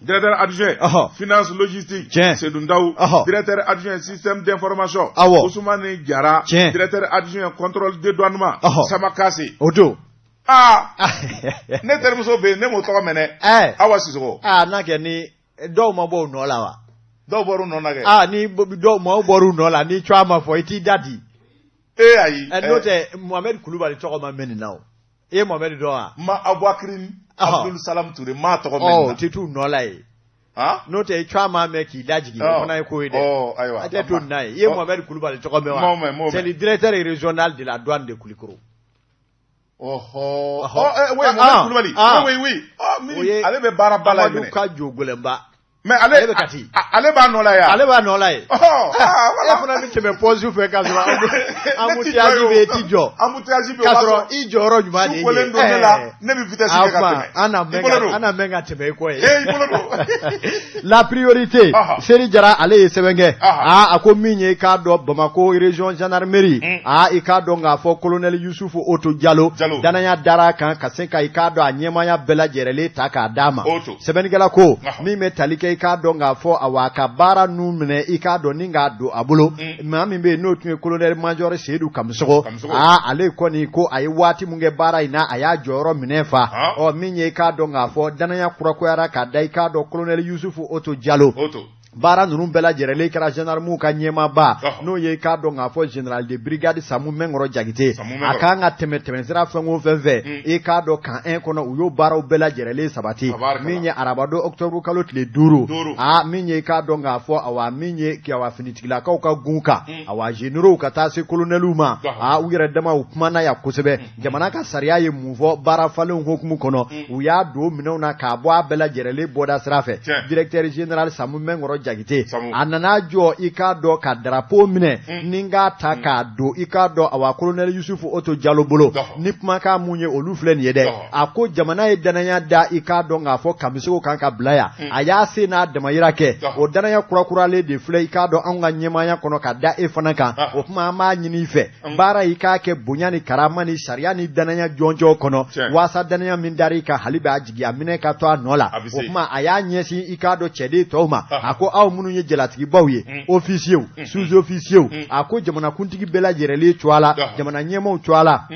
directeur adjoint finance logistique Seydou Ndaw directeur adjoint système d'information Ousmane Diarra directeur adjoint contrôle dédouanement Sama Kassé ne terimuso bɛ yen ne m'o tɔgɔ mɛnɛ Awa Sisoko n'a kɛ ni dɔw ma bɔ o nɔ la wa dɔw bɔr'u nɔ na kɛ ni dɔw ma bɔr'u nɔ la ni cogoya ma fɔ i t'i da di ayi n'o tɛ Mohamed Kulubali tɔgɔ ma mɛn nin na o i ye Mohamed dɔn wa ma Aboubakry Abdul Salam Touré ma tɔgɔ mɛn nin na o tɛ t'u nɔ la ye n'o tɛ i cogoya ma mɛn k'i da jigin o fana ye ko ye dɛ a tɛ t'o nin na ye i ye Mohamed Kulubali tɔgɔ mɛn wa c'est le directeur régional de la douane de Kulikoro oui Mohamed Kulubali oui ale bɛ baara ba la Amadou ka jogɛlɛnba mais ale b'a nɔ la ye ale b'a nɔ la ye e fana bɛ tɛmɛ pɔsi fɛ k'a sɔrɔ embouteillage bɛ ti jɔ k'a sɔrɔ i jɔyɔrɔ ɲuman de ye ne bɛ vitesse kɛ ka tɛmɛ an na mɛn ka tɛmɛ i kɔ ye la priorité Seri Jara ale ye sɛbɛn kɛ a ko min ye i k'a dɔn Bamako région gendarmerie i k'a dɔn k'a fɔ colonel Youssoufu Oto Diallo danaya dara kan ka se ka i k'a dɔn a ɲɛmaya bɛɛ lajɛlen ta k'a d'a ma sɛbɛnnikɛla ko min bɛ tali kɛ i k'a dɔn k'a fɔ a ka baara n'u minɛ i k'a dɔn ni k'a don a bolo maa min bɛ yen n'o tun ye colonel major Seydou Kamisogo ale kɔni ko a ye waati min kɛ baara in na a y'a jɔyɔrɔ minɛ fa min ye i k'a dɔn k'a fɔ danaya kurakurayara k'a da i k'a dɔn colonel Youssoufu Oto Diallo baara ninnu bɛɛ lajɛlen kɛra gendarmew ka ɲɛmaaba n'o ye k'a dɔn k'a fɔ général de brigade Samu Mɛnkɔrɔ Jakite a kan ka tɛmɛ sira fɛn o fɛn fɛ i k'a dɔn kan 1 kɔnɔ u y'o baaraw bɛɛ lajɛlen sabati min ye arabadon octobre kalo tile 5 min ye k'a dɔn k'a fɔ min ye finitigilakaw ka gun kan généraux ka taa se colonelw ma u yɛrɛ dama u kumana ya kosɛbɛ jamana ka sariya ye mun fɔ baara falenw hukumu kɔnɔ u y'a don minɛnw na k'a bɔ a bɛɛ lajɛlen bɔda sira fɛ directeur général Samu Mɛnkɔrɔ Jagite a nana jɔ i k'a dɔn ka drapeau minɛ ni k'a ta k'a don i k'a dɔn awa colonel Yusufu Oto Jallo bolo ni kumakan mun ye olu filɛ nin ye dɛ a ko jamana ye danaya da i k'a dɔn k'a fɔ kamisogo kan ka bila yan a y'a se n'a damayira kɛ o danaya kurakuralen de filɛ i k'a dɔn anw ka ɲɛmaaya kɔnɔ ka da e fana kan o kuma an b'a ɲini i fɛ baara i k'a kɛ bonya ni karama ni sariya ni danaya jɔnjɔ kɔnɔ waasa danaya min dar'i kan hali b'a jigi a minɛ ka to a nɔ la o kuma a y'a ɲɛsin i k'a dɔn cɛden tɔw ma a ko aw minnu ye jalatigibaw ye officiers sous-officiers a ko jamanakuntigi bɛɛ lajɛlen cogoya la jamana ɲɛmaaw cogoya la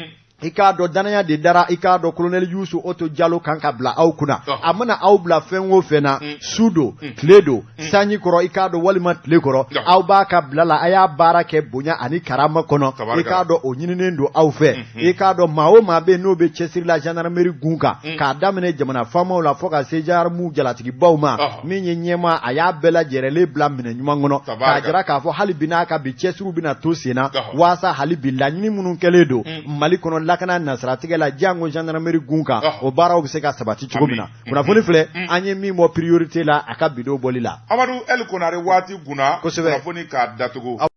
i k'a dɔn danaya de dara i k'a dɔn colonel Yusu Oto Jallo kan ka bila aw kunna a mana aw bila fɛn o fɛn na su don tile don sanji kɔrɔ i k'a dɔn walima tile kɔrɔ aw b'a ka bila la a y'a baara kɛ bonya ani karama kɔnɔ i k'a dɔn o ɲininen don aw fɛ i k'a dɔn maa o maa bɛ n'o bɛ cɛsiri la gendarmerie gun kan k'a daminɛ jamana faamaw la fɔ ka se gendarmerie jalatigibaw ma min ye ɲɛma a y'a bɛɛ lajɛlen bila minɛ ɲuman kɔnɔ k'a jira k'a fɔ hali bi n'a ka bi cɛsiriw bɛna to sen na waasa hali bi laɲini minnu kɛlen don Mali kɔnɔ lakana nasaratigɛ la jango gendarmerie gun kan o baaraw bɛ se ka sabati cogo min na kunnafoni filɛ an ye min bɔ priorité la a ka bidon bɔli la Amadu El Konare waati gunna kunnafoni k'a datugu